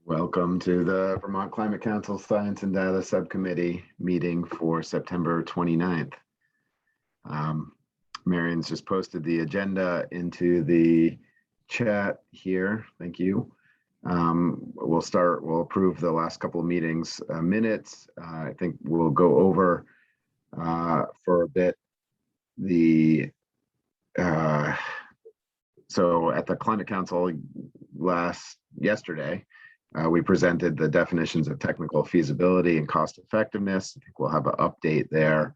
Welcome to the Vermont Climate Council Science and Data Subcommittee meeting for September 29th. Marion's just posted the agenda into the chat here. Thank you. We'll approve the last couple of meetings minutes. I think we'll go over for a bit so at the Climate Council yesterday, we presented the definitions of technical feasibility and cost effectiveness. I think we'll have an update there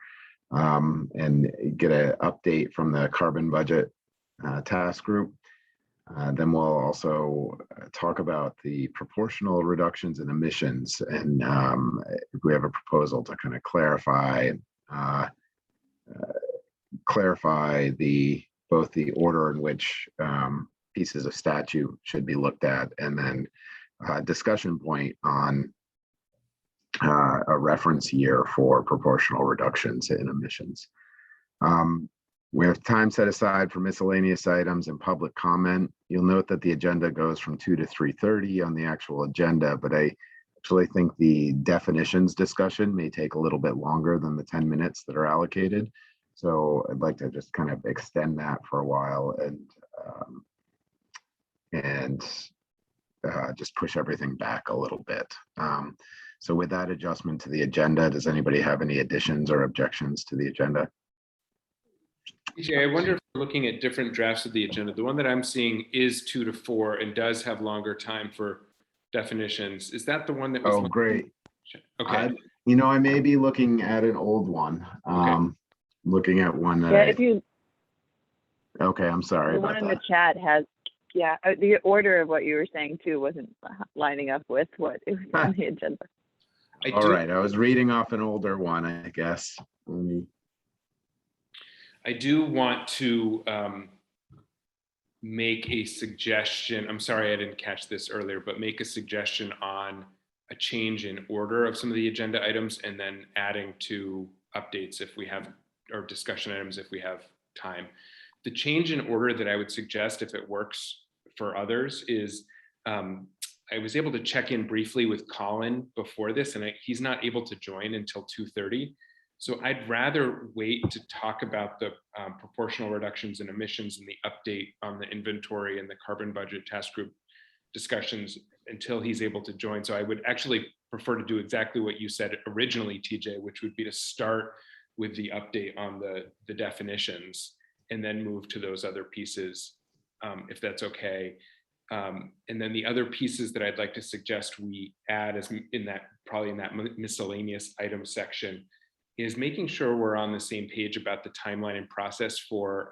and get an update from the carbon budget task group. Then we'll also talk about the proportional reductions in emissions, and we have a proposal to kind of clarify both the order in which pieces of statute should be looked at, and then discussion point on a reference year for proportional reductions in emissions. We have time set aside for miscellaneous items and public comment. You'll note that the agenda goes from 2 to 3:30 on the actual agenda, but I actually think the definitions discussion may take a little bit longer than the 10 minutes that are allocated. So I'd like to just kind of extend that for a while and just push everything back a little bit. So with that adjustment to the agenda, does anybody have any additions or objections to the agenda? I wonder if we're looking at different drafts of the agenda. The one that I'm seeing is 2 to 4 and does have longer time for definitions. Is that the one that was? Oh, great. Okay. I may be looking at an old one. Okay. Looking at one that Okay, I'm sorry. The one in the chat has, the order of what you were saying too wasn't lining up with what is on the agenda. All right, I was reading off an older one, I guess. I do want to make a suggestion. I'm sorry I didn't catch this earlier, but make a suggestion on a change in order of some of the agenda items, and then adding to updates if we have, or discussion items if we have time. The change in order that I would suggest, if it works for others, is I was able to check in briefly with Colin before this, and he's not able to join until 2:30. So I'd rather wait to talk about the proportional reductions in emissions and the update on the inventory and the carbon budget task group discussions until he's able to join. So I would actually prefer to do exactly what you said originally, TJ, which would be to start with the update on the definitions and then move to those other pieces, if that's okay. And then the other pieces that I'd like to suggest we add is probably in that miscellaneous item section, is making sure we're on the same page about the timeline and process for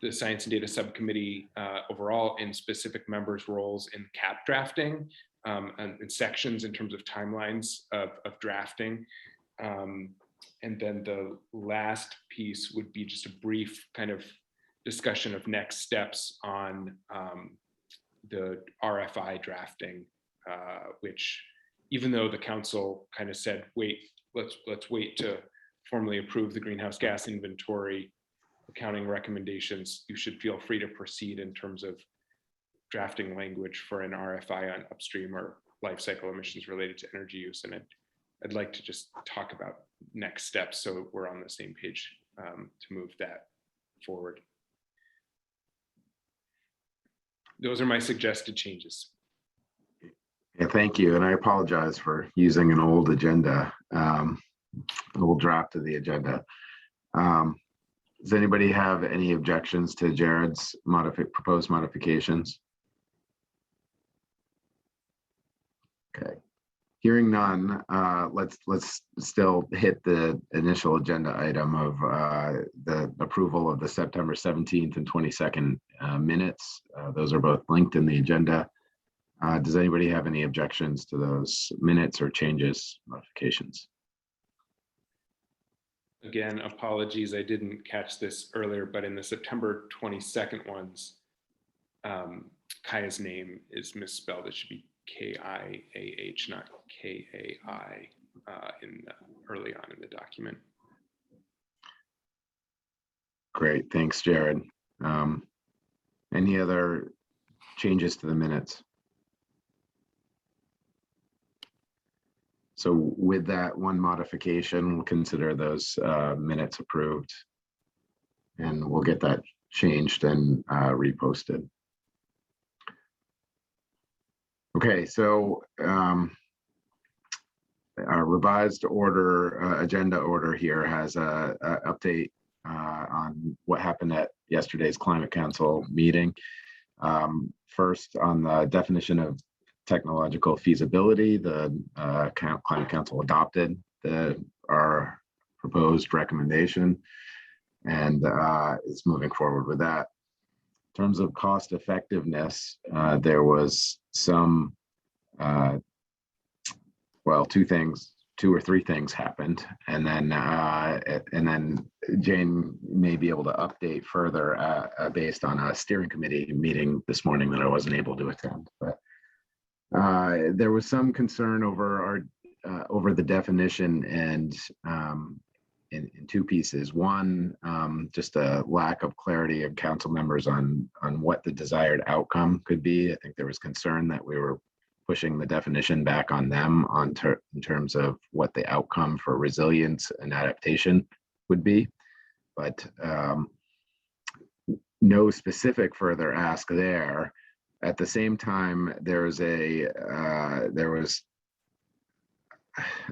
the Science and Data Subcommittee overall, and specific members' roles in CAP drafting and sections in terms of timelines of drafting. And then the last piece would be just a brief kind of discussion of next steps on the RFI drafting, which, even though the council kind of said, wait, let's wait to formally approve the greenhouse gas inventory accounting recommendations, you should feel free to proceed in terms of drafting language for an RFI on upstream or life cycle emissions related to energy use. And I'd like to just talk about next steps so we're on the same page to move that forward. Those are my suggested changes. Yeah, thank you. And I apologize for using an old agenda, old draft of the agenda. Does anybody have any objections to Jared's proposed modifications? Okay. Hearing none, let's still hit the initial agenda item of the approval of the September 17th and 22nd minutes. Those are both linked in the agenda. Does anybody have any objections to those minutes or changes, modifications? Again, apologies, I didn't catch this earlier, but in the September 22nd ones, Kaya's name is misspelled. It should be K-I-A-H, not K-A-I, early on in the document. Great, thanks, Jared. Any other changes to the minutes? So with that one modification, we'll consider those minutes approved, and we'll get that changed and reposted. Okay, so our revised order, agenda order here has a update on what happened at yesterday's Climate Council meeting. First, on the definition of technological feasibility, the Climate Council adopted our proposed recommendation and is moving forward with that. In terms of cost effectiveness, there was some, well, two or three things happened, and then Jane may be able to update further based on a steering committee meeting this morning that I wasn't able to attend. But there was some concern over the definition and in two pieces. One, just a lack of clarity of council members on what the desired outcome could be. I think there was concern that we were pushing the definition back on them in terms of what the outcome for resilience and adaptation would be. But no specific further ask there. At the same time, there was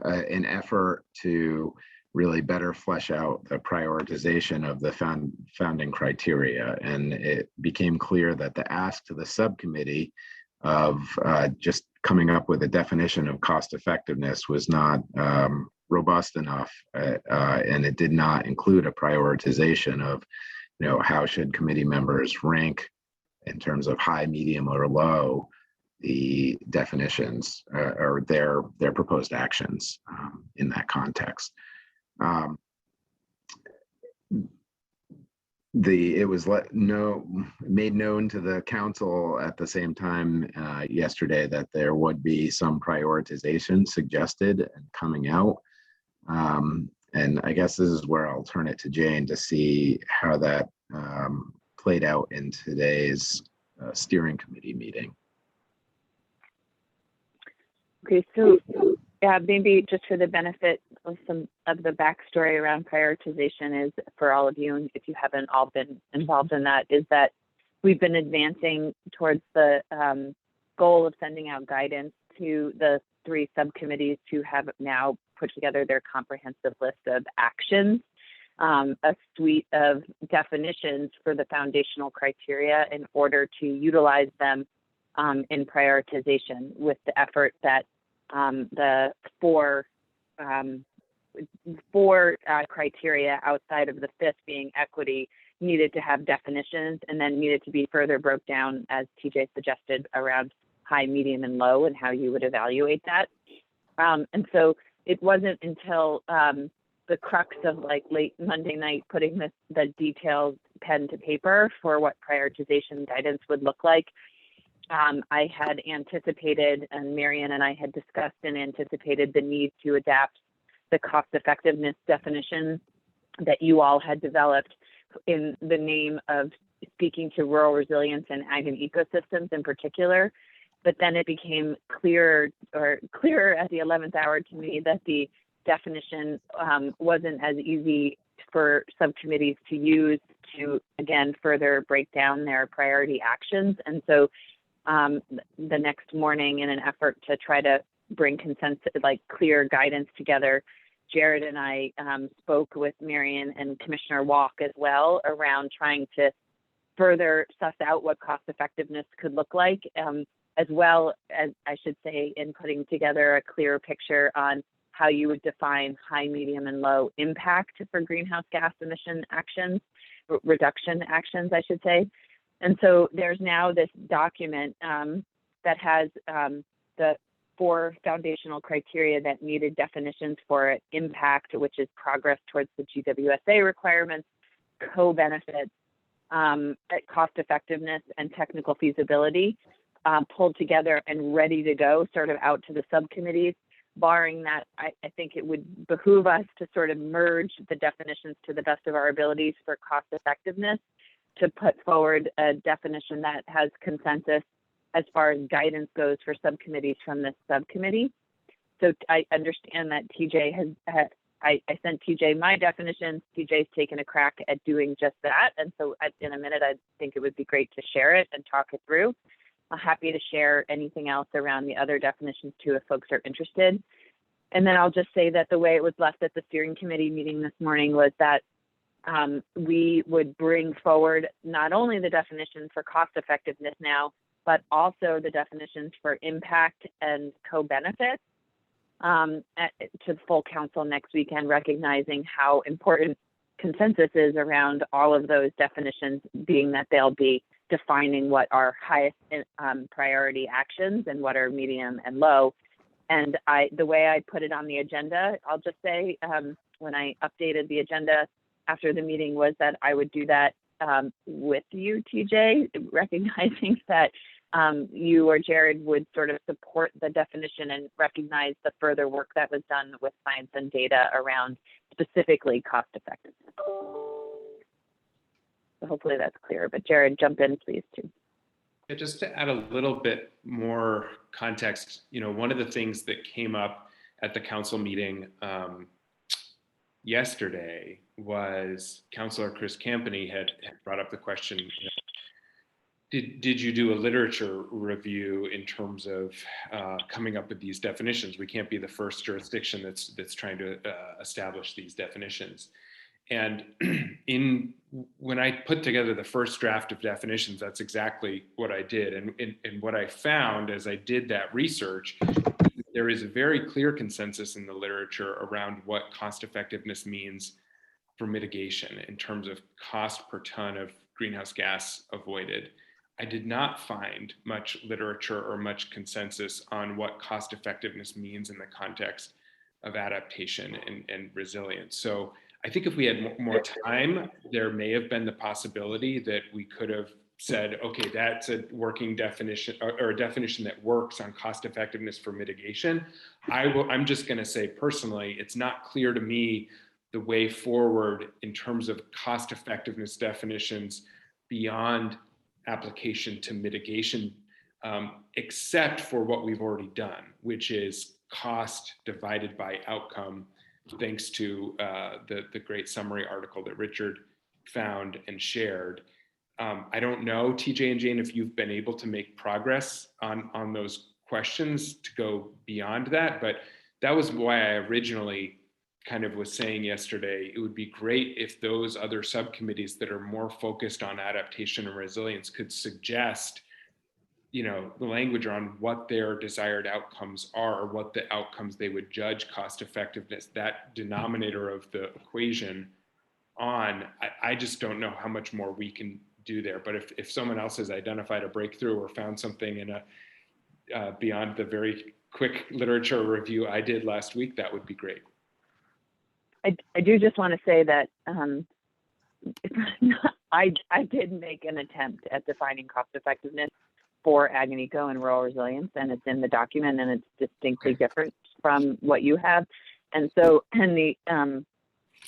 an effort to really better flesh out the prioritization of the founding criteria. And it became clear that the ask to the subcommittee of just coming up with a definition of cost effectiveness was not robust enough, and it did not include a prioritization of, how should committee members rank in terms of high, medium, or low the definitions or their proposed actions in that context. It was made known to the council at the same time yesterday that there would be some prioritization suggested and coming out. And I guess this is where I'll turn it to Jane to see how that played out in today's steering committee meeting. Okay, so yeah, maybe just for the benefit of some of the backstory around prioritization is for all of you, and if you haven't all been involved in that, is that we've been advancing towards the goal of sending out guidance to the 3 subcommittees who have now put together their comprehensive list of actions, a suite of definitions for the foundational criteria in order to utilize them in prioritization, with the effort that the four criteria outside of the 5th being equity needed to have definitions, and then needed to be further broke down, as TJ suggested, around high, medium, and low, and how you would evaluate that. And so it wasn't until the crux of like late Monday night putting the detailed pen to paper for what prioritization guidance would look like. I had anticipated, and Marion and I had discussed and anticipated the need to adapt the cost effectiveness definition that you all had developed in the name of speaking to rural resilience and ag and ecosystems in particular. But then it became clearer at the 11th hour to me that the definition wasn't as easy for subcommittees to use to, again, further break down their priority actions. And so the next morning, in an effort to try to bring consensus, like clear guidance together, Jared and I spoke with Marion and Commissioner Walk as well around trying to further suss out what cost effectiveness could look like, as well as, I should say, in putting together a clear picture on how you would define high, medium, and low impact for greenhouse gas emission actions, reduction actions, I should say. And so there's now this document that has the 4 foundational criteria that needed definitions for impact, which is progress towards the GWSA requirements, co-benefits, cost effectiveness, and technical feasibility, pulled together and ready to go sort of out to the subcommittees. Barring that, I think it would behoove us to sort of merge the definitions to the best of our abilities for cost effectiveness, to put forward a definition that has consensus as far as guidance goes for subcommittees from this subcommittee. So I understand that TJ I sent TJ my definitions. TJ's taken a crack at doing just that. And so in a minute, I think it would be great to share it and talk it through. I'm happy to share anything else around the other definitions too, if folks are interested. And then I'll just say that the way it was left at the steering committee meeting this morning was that we would bring forward not only the definition for cost effectiveness now, but also the definitions for impact and co-benefits to the full council next weekend, recognizing how important consensus is around all of those definitions, being that they'll be defining what are highest priority actions and what are medium and low. And the way I put it on the agenda, I'll just say, when I updated the agenda after the meeting, was that I would do that with you, TJ, recognizing that you or Jared would sort of support the definition and recognize the further work that was done with science and data around specifically cost effectiveness. So hopefully that's clear, but Jared, jump in, please, too. Yeah, just to add a little bit more context, one of the things that came up at the council meeting yesterday was Councilor Chris Campany had brought up the question, did you do a literature review in terms of coming up with these definitions? We can't be the first jurisdiction that's trying to establish these definitions. And when I put together the first draft of definitions, that's exactly what I did. And what I found as I did that research, there is a very clear consensus in the literature around what cost effectiveness means for mitigation in terms of cost per ton of greenhouse gas avoided. I did not find much literature or much consensus on what cost effectiveness means in the context of adaptation and resilience. So I think if we had more time, there may have been the possibility that we could have said, okay, that's a working definition or a definition that works on cost effectiveness for mitigation. I'm just going to say personally, it's not clear to me the way forward in terms of cost effectiveness definitions beyond application to mitigation, except for what we've already done, which is cost divided by outcome, thanks to the great summary article that Richard found and shared. I don't know, TJ and Jane, if you've been able to make progress on those questions to go beyond that, but that was why I originally kind of was saying yesterday, it would be great if those other subcommittees that are more focused on adaptation and resilience could suggest, the language on what their desired outcomes are, or what the outcomes they would judge cost effectiveness, that denominator of the equation on. I just don't know how much more we can do there. But if someone else has identified a breakthrough or found something in beyond the very quick literature review I did last week, that would be great. I do just want to say that I did make an attempt at defining cost effectiveness for ag and eco and rural resilience, and it's in the document, and it's distinctly different from what you have. And so, and the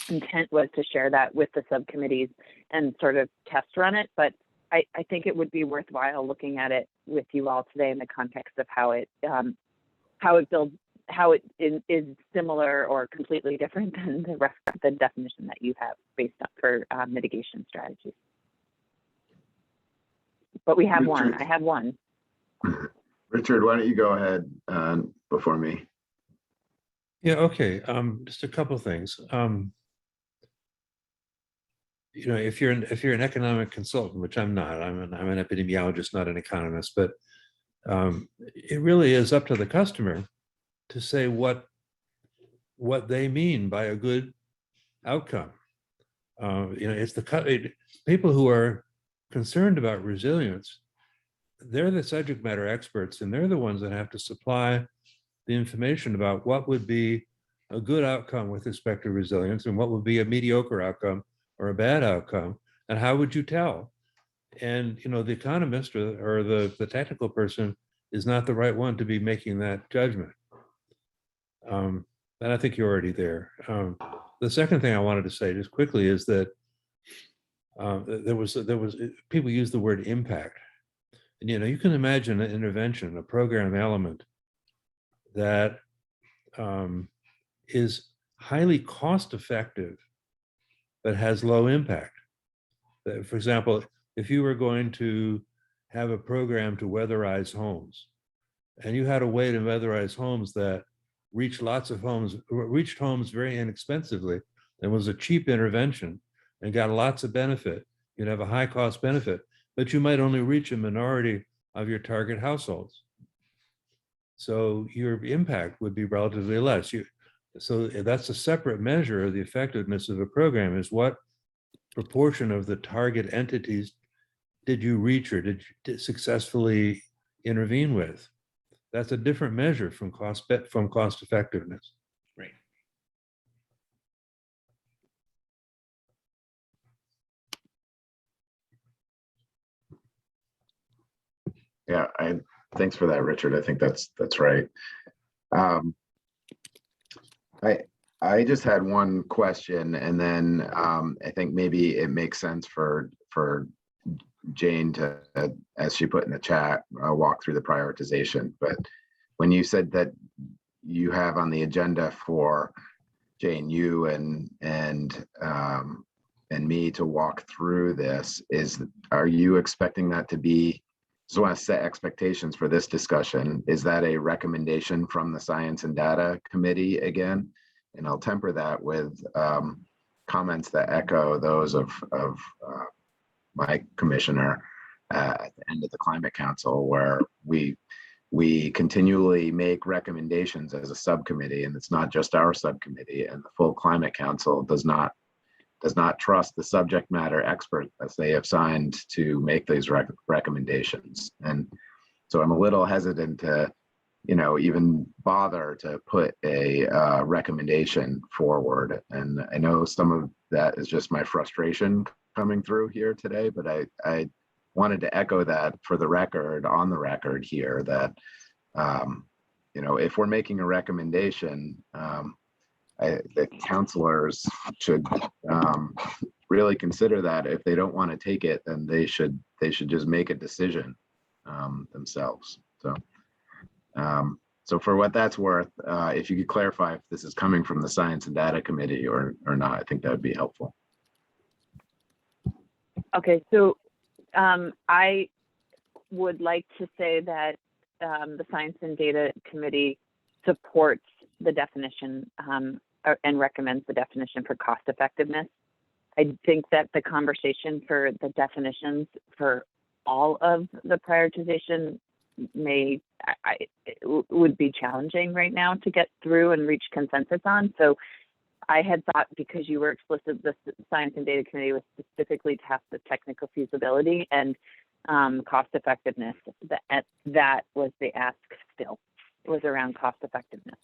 intent was to share that with the subcommittees and sort of test run it. But I think it would be worthwhile looking at it with you all today in the context of how it builds, how it is similar or completely different than the rest of the definition that you have based on for mitigation strategies. But we have Richard, one. I have one. Richard, why don't you go ahead before me? Yeah, okay. Just a couple of things. If you're an economic consultant, which I'm not, I'm an epidemiologist, not an economist, but it really is up to the customer to say what they mean by a good outcome. It's people who are concerned about resilience. They're the subject matter experts, and they're the ones that have to supply the information about what would be a good outcome with respect to resilience and what would be a mediocre outcome or a bad outcome, and how would you tell? And the economist or the technical person is not the right one to be making that judgment. And I think you're already there. The second thing I wanted to say just quickly is that there was people use the word impact, and you can imagine an intervention, a program element that is highly cost effective, but has low impact. For example, if you were going to have a program to weatherize homes, and you had a way to weatherize homes that reached homes very inexpensively, and was a cheap intervention and got lots of benefit, you'd have a high cost benefit, but you might only reach a minority of your target households. So your impact would be relatively less. So that's a separate measure of the effectiveness of a program, is what proportion of the target entities did you reach or did you successfully intervene with? That's a different measure from cost effectiveness. Right. Yeah, thanks for that, Richard. I think that's right. I just had one question, and then I think maybe it makes sense for Jane to, as she put in the chat, walk through the prioritization. But when you said that you have on the agenda for Jane, you and me to walk through this, are you expecting that to be? Just want to set expectations for this discussion. Is that a recommendation from the Science and Data Committee again? And I'll temper that with comments that echo those of my commissioner at the end of the Climate Council, where we continually make recommendations as a subcommittee, and it's not just our subcommittee, and the full Climate Council does not trust the subject matter expert as they have signed to make these recommendations. And so I'm a little hesitant to, even bother to put a recommendation forward. And I know some of that is just my frustration coming through here today, but I wanted to echo that for the record, on the record here, that, if we're making a recommendation, the counselors should really consider that. If they don't want to take it, then they should just make a decision themselves. So for what that's worth, if you could clarify if this is coming from the Science and Data Committee or not, I think that would be helpful. Okay, so I would like to say that the Science and Data Committee supports the definition and recommends the definition for cost effectiveness. I think that the conversation for the definitions for all of the prioritization would be challenging right now to get through and reach consensus on. So I had thought, because you were explicit, the Science and Data Committee was specifically tasked with technical feasibility and cost effectiveness. That was the ask still. It was around cost effectiveness.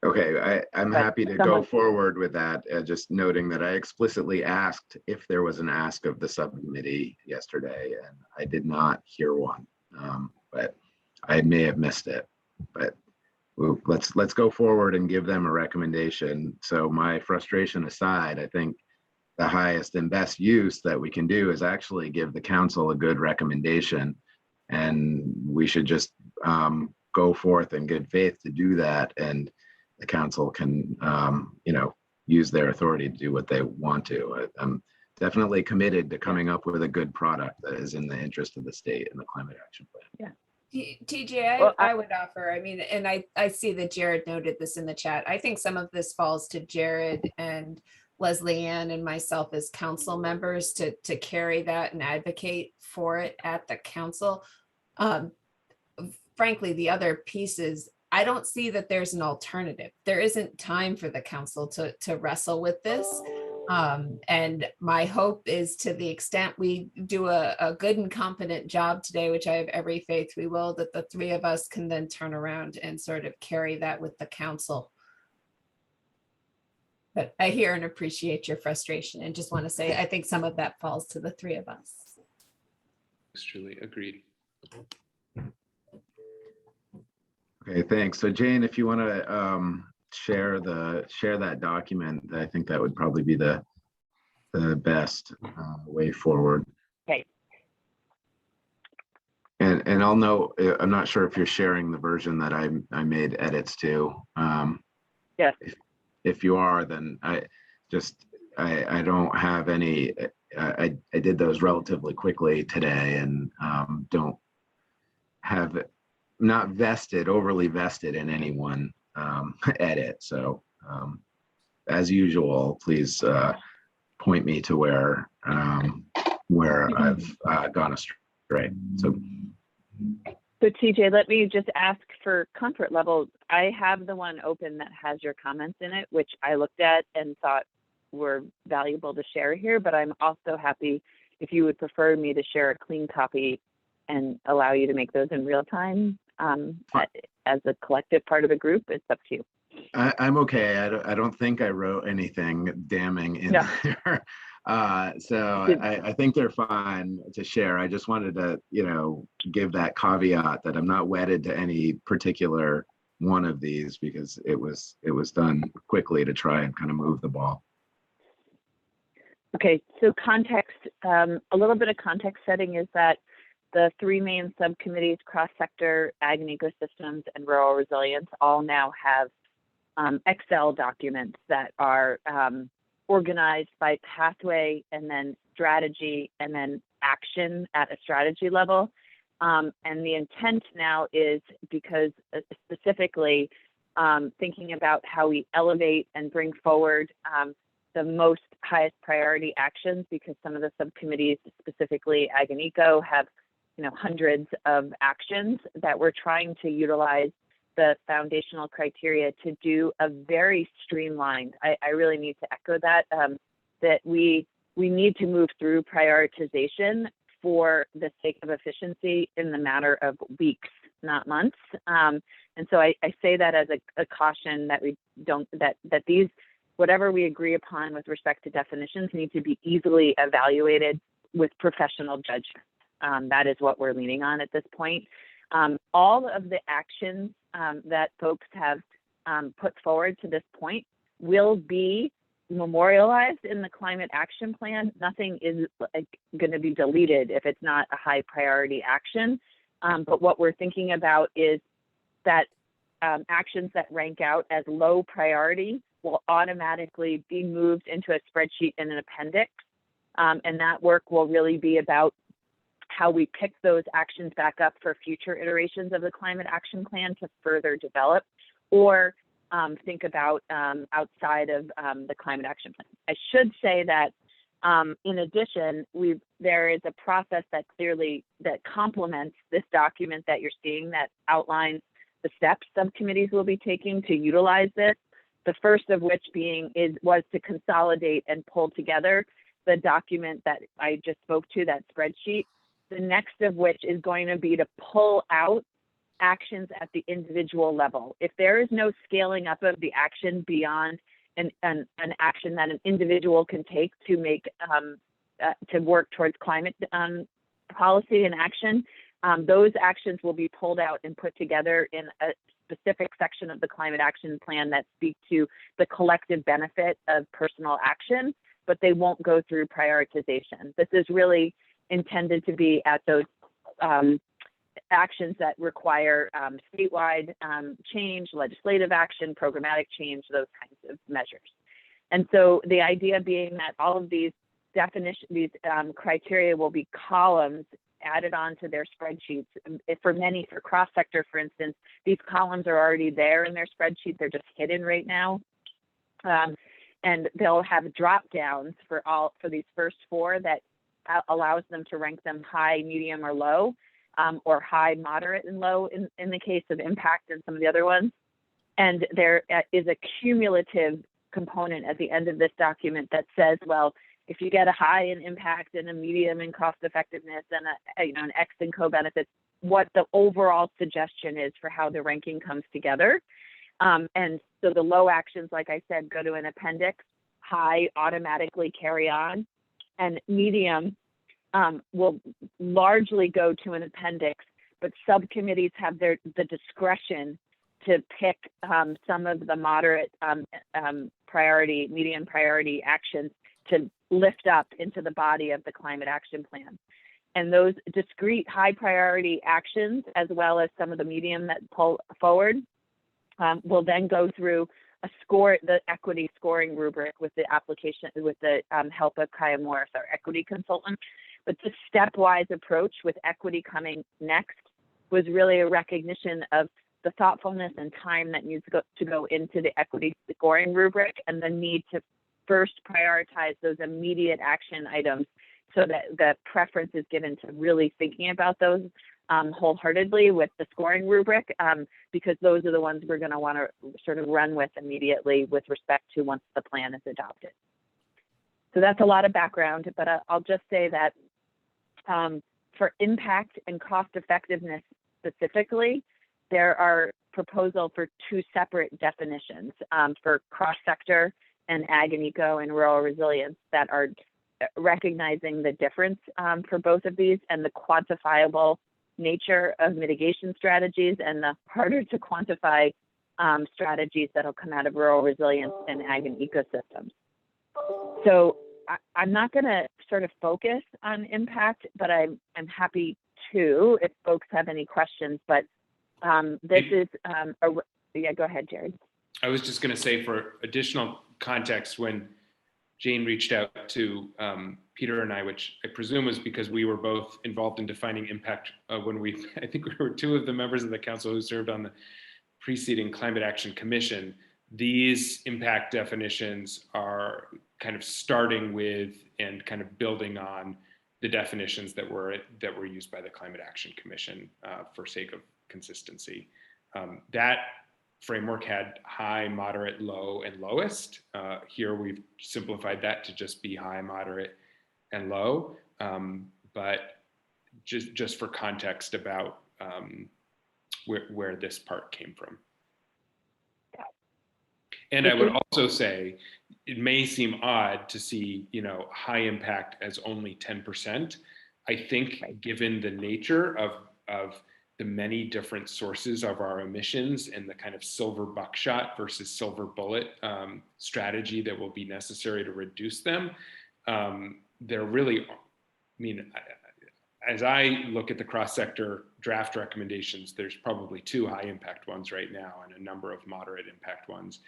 Okay, I'm happy to go forward with that, just noting that I explicitly asked if there was an ask of the subcommittee yesterday, and I did not hear one, but I may have missed it. But let's go forward and give them a recommendation. So my frustration aside, I think the highest and best use that we can do is actually give the council a good recommendation, and we should just go forth in good faith to do that, and the council can, use their authority to do what they want to. I'm definitely committed to coming up with a good product that is in the interest of the state and the climate action plan. Yeah. TJ, I would offer, and I see that Jared noted this in the chat. I think some of this falls to Jared and Leslie Ann and myself as council members to carry that and advocate for it at the council. Frankly, the other pieces, I don't see that there's an alternative. There isn't time for the council to wrestle with this. And my hope is, to the extent we do a good and competent job today, which I have every faith we will, that the three of us can then turn around and sort of carry that with the council. But I hear and appreciate your frustration, and just want to say, I think some of that falls to the three of us. Truly agreed. Okay, thanks. So Jane, if you want to share that document, I think that would probably be the best way forward. Okay. And And I'll know, I'm not sure if you're sharing the version that I made edits to. Yes. If you are, then I don't have any, I did those relatively quickly today and don't have, not overly vested in any one edit. So as usual, please point me to where I've gone astray. So TJ, let me just ask for comfort level. I have the one open that has your comments in it, which I looked at and thought were valuable to share here, but I'm also happy if you would prefer me to share a clean copy and allow you to make those in real time as a collective part of the group. It's up to you. I'm okay. I don't think I wrote anything damning in there. So I think they're fine to share. I just wanted to, give that caveat that I'm not wedded to any particular one of these because it was done quickly to try and kind of move the ball. Okay, so context, a little bit of context setting is that the three main subcommittees, cross-sector, ag and ecosystems, and rural resilience, all now have Excel documents that are organized by pathway and then strategy and then action at a strategy level. And the intent now is because specifically thinking about how we elevate and bring forward the most highest priority actions, because some of the subcommittees, specifically ag and eco, have hundreds of actions that we're trying to utilize the foundational criteria to do a very streamlined. I really need to echo that, that we need to move through prioritization for the sake of efficiency in the matter of weeks, not months. And so I say that as a caution that we don't, that these, whatever we agree upon with respect to definitions, need to be easily evaluated with professional judgment. That is what we're leaning on at this point. All of the actions that folks have put forward to this point will be memorialized in the climate action plan. Nothing is going to be deleted if it's not a high priority action. But what we're thinking about is that actions that rank out as low priority will automatically be moved into a spreadsheet in an appendix. And that work will really be about how we pick those actions back up for future iterations of the climate action plan to further develop or think about outside of the climate action plan. I should say that in addition, there is a process that complements this document that you're seeing that outlines the steps subcommittees will be taking to utilize this. The first of which was to consolidate and pull together the document that I just spoke to, that spreadsheet. The next of which is going to be to pull out actions at the individual level. If there is no scaling up of the action beyond an action that an individual can take to make to work towards climate policy and action, those actions will be pulled out and put together in a specific section of the climate action plan that speak to the collective benefit of personal action, but they won't go through prioritization. This is really intended to be at those actions that require statewide change, legislative action, programmatic change, those kinds of measures. And so the idea being that all of these criteria will be columns added onto their spreadsheets. For cross-sector, for instance, these columns are already there in their spreadsheet. They're just hidden right now. And they'll have drop downs for these first four that allows them to rank them high, medium, or low, or high, moderate, and low in the case of impact and some of the other ones. And there is a cumulative component at the end of this document that says, well, if you get a high in impact and a medium in cost effectiveness and an X in co-benefits, what the overall suggestion is for how the ranking comes together. And so the low actions, like I said, go to an appendix, high automatically carry on, and medium will largely go to an appendix, but subcommittees have the discretion to pick some of the moderate priority, medium priority actions to lift up into the body of the climate action plan. And those discrete high priority actions, as well as some of the medium that pull forward, will then go through the equity scoring rubric with the application, with the help of Kaya Morris, our equity consultant. But this stepwise approach with equity coming next was really a recognition of the thoughtfulness and time that needs to go into the equity scoring rubric, and the need to first prioritize those immediate action items so that the preference is given to really thinking about those wholeheartedly with the scoring rubric, because those are the ones we're going to want to sort of run with immediately with respect to once the plan is adopted. So that's a lot of background, but I'll just say that for impact and cost effectiveness specifically, there are proposal for two separate definitions for cross-sector and ag and eco and rural resilience that are recognizing the difference for both of these and the quantifiable nature of mitigation strategies and the harder to quantify strategies that'll come out of rural resilience and ag and ecosystems. So I'm not going to sort of focus on impact, but I'm happy to if folks have any questions. But this is yeah, go ahead, Jared. I was just going to say, for additional context, when Jane reached out to Peter and I, which I presume was because we were both involved in defining impact when I think we were two of the members of the council who served on the preceding Climate Action Commission. These impact definitions are kind of starting with and kind of building on the definitions that were used by the Climate Action Commission for sake of consistency. That framework had high, moderate, low, and lowest. Here we've simplified that to just be high, moderate, and low. But just for context about where this part came from. And I would also say it may seem odd to see, high impact as only 10%. I think given the nature of the many different sources of our emissions and the kind of silver buckshot versus silver bullet strategy that will be necessary to reduce them, they're really, as I look at the cross-sector draft recommendations, there's probably two high impact ones right now and a number of moderate impact ones.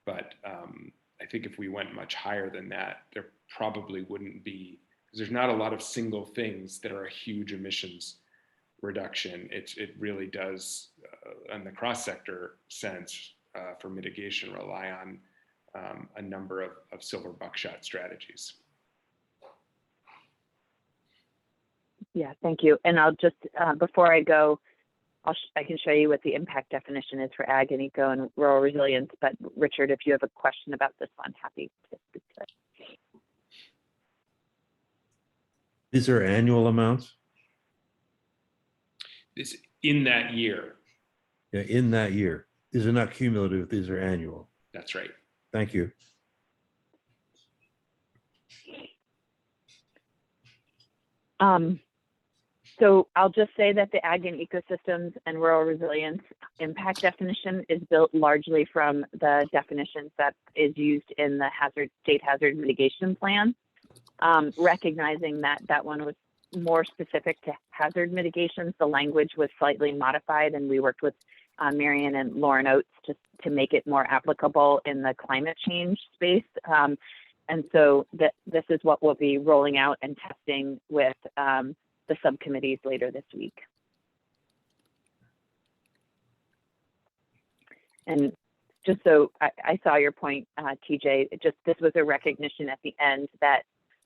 But I think if we went much higher than that, there probably wouldn't be, because there's not a lot of single things that are a huge emissions reduction. It really does, in the cross-sector sense, for mitigation, rely on a number of silver buckshot strategies. Yeah, thank you. And I'll just, before I go, I can show you what the impact definition is for ag and eco and rural resilience. But Richard, if you have a question about this one, happy to speak to it. These are annual amounts? It's in that year. Yeah, in that year. These are not cumulative, these are annual. That's right. Thank you. So I'll just say that the ag and ecosystems and rural resilience impact definition is built largely from the definitions that is used in the state hazard mitigation plan, recognizing that one was more specific to hazard mitigations. The language was slightly modified, and we worked with Marion and Lauren Oates to make it more applicable in the climate change space. And so this is what we'll be rolling out and testing with the subcommittees later this week. And just so I saw your point, TJ, this was a recognition at the end that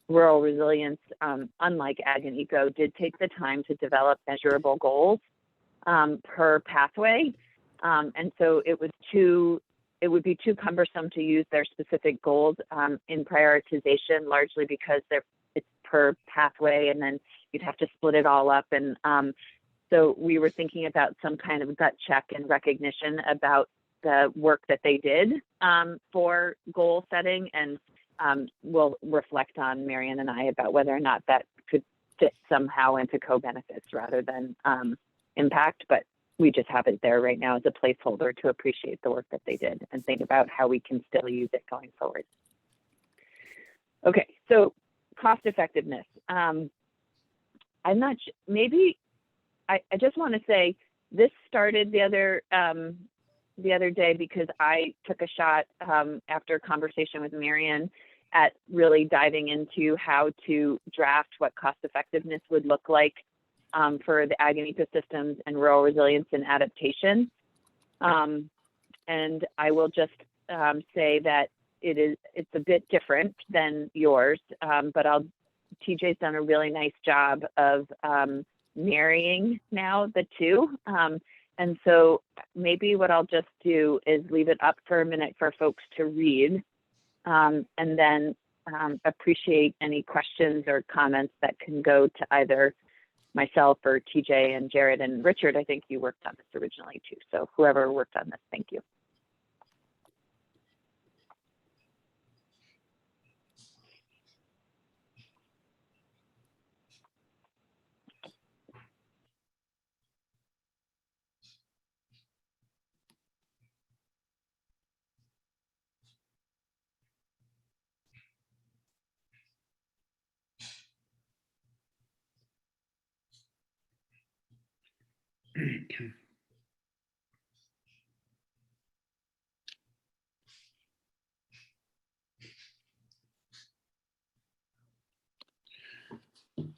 rural resilience, unlike ag and eco, did take the time to develop measurable goals per pathway. And so it would be too cumbersome to use their specific goals in prioritization, largely because it's per pathway, and then you'd have to split it all up. And so we were thinking about some kind of gut check and recognition about the work that they did for goal setting, and we'll reflect on Marion and I about whether or not that could fit somehow into co-benefits rather than impact. But we just have it there right now as a placeholder to appreciate the work that they did and think about how we can still use it going forward. Okay, so cost effectiveness. I'm not, maybe, I just want to say, this started the other day because I took a shot after a conversation with Marion at really diving into how to draft what cost effectiveness would look like for the ag and ecosystems and rural resilience and adaptation. And I will just say that it's a bit different than yours, but TJ's done a really nice job of marrying now the two. And so maybe what I'll just do is leave it up for a minute for folks to read, and then appreciate any questions or comments that can go to either myself or TJ and Jared and Richard. I think you worked on this originally too. So whoever worked on this, thank you.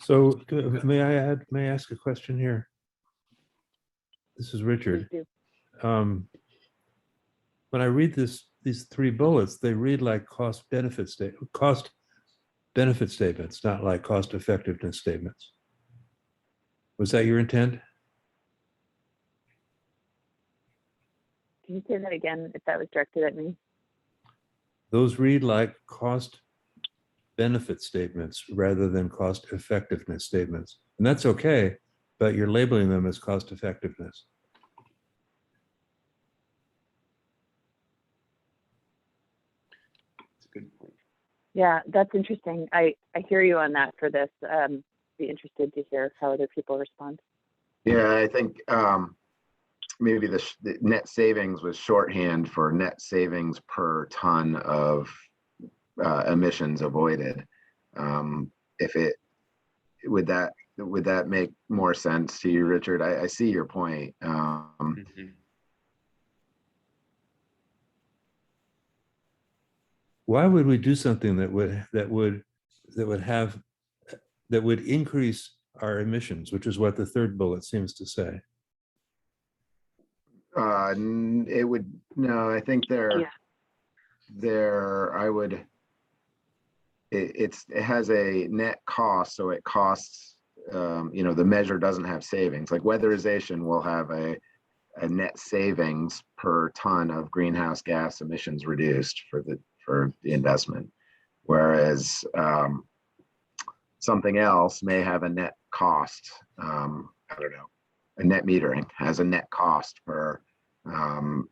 So may I ask a question here? This is Richard. Please When I read these three bullets, they read like cost benefit statements, not like cost effectiveness statements. Was that your intent? Can you say that again if that was directed at me? Those read like cost benefit statements rather than cost effectiveness statements. And that's okay, but you're labeling them as cost effectiveness. That's a good point. Yeah, that's interesting. I hear you on that for this. Be interested to hear how other people respond. Yeah, I think maybe the net savings was shorthand for net savings per ton of emissions avoided. If it would that make more sense to you, Richard? I see your point. Why would we do something that would increase our emissions, which is what the third bullet seems to say? It would, no, I think it has a net cost, so it costs, the measure doesn't have savings. Like weatherization will have a net savings per ton of greenhouse gas emissions reduced for the investment, whereas something else may have a net cost. I don't know. A net metering has a net cost for a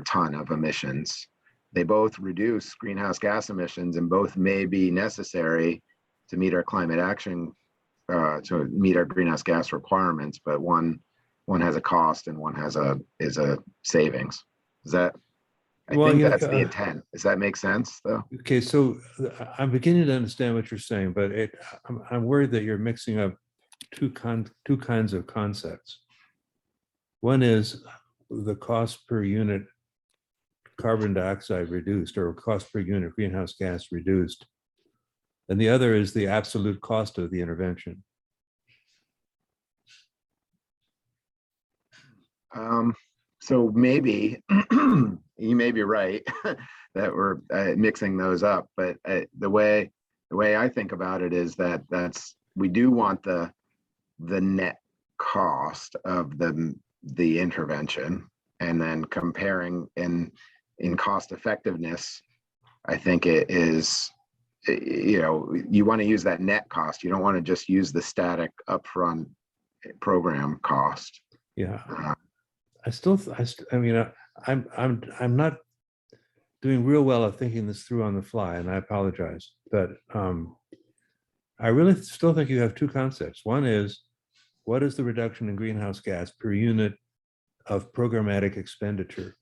ton of emissions. They both reduce greenhouse gas emissions, and both may be necessary to meet our climate action, to meet our greenhouse gas requirements. But one has a cost and one is a savings. Is that? I think that's the intent. Does that make sense, though? Okay, so I'm beginning to understand what you're saying, but I'm worried that you're mixing up two kinds of concepts. One is the cost per unit carbon dioxide reduced, or cost per unit greenhouse gas reduced, and the other is the absolute cost of the intervention. So maybe you may be right that we're mixing those up, but the way I think about it is that we do want the net cost of the intervention, and then comparing in cost effectiveness. I think it is, you want to use that net cost. You don't want to just use the static upfront program cost. Yeah. I'm not doing real well at thinking this through on the fly, and I apologize, but I really still think you have two concepts. One is, what is the reduction in greenhouse gas per unit of programmatic expenditure?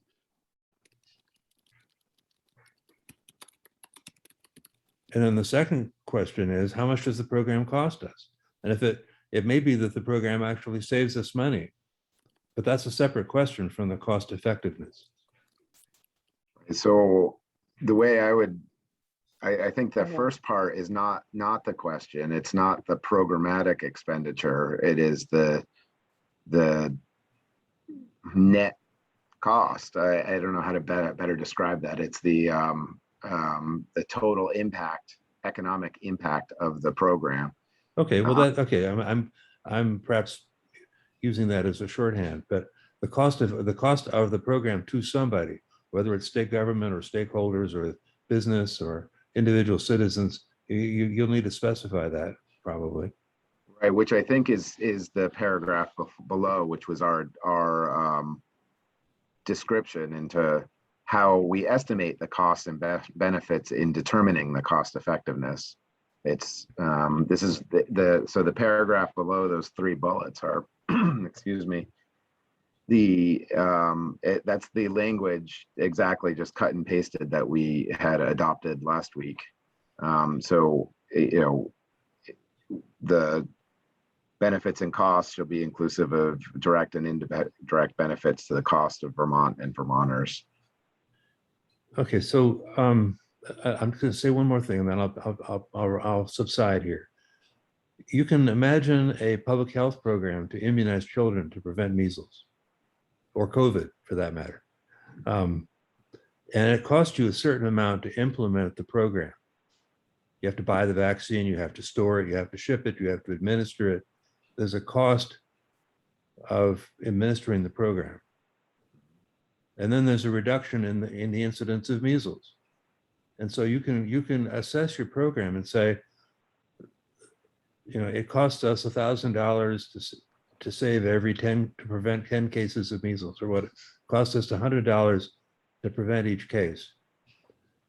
And then the second question is, how much does the program cost us? And if it may be that the program actually saves us money, but that's a separate question from the cost effectiveness. So the way I think the Okay. first part is not the question. It's not the programmatic expenditure. It is the net cost. I don't know how to better describe that. It's the total impact, economic impact of the program. Okay, well okay. I'm perhaps using that as a shorthand, but the cost of the program to somebody, whether it's state government or stakeholders or business or individual citizens, you'll need to specify that probably. Right, which I think is the paragraph below, which was our description into how we estimate the costs and benefits in determining the cost effectiveness. It's this is so the paragraph below those 3 bullets are excuse me, that's the language exactly just cut and pasted that we had adopted last week. So the benefits and costs shall be inclusive of direct and indirect benefits to the cost of Vermont and Vermonters. Okay, so I'm going to say one more thing, and then I'll subside here. You can imagine a public health program to immunize children to prevent measles or COVID, for that matter, and it costs you a certain amount to implement the program. You have to buy the vaccine, you have to store it, you have to ship it, you have to administer it. There's a cost of administering the program. And then there's a reduction in the incidence of measles. And so you can assess your program and say, it costs us $1,000 to save to prevent 10 cases of measles, or what it costs us $100 to prevent each case.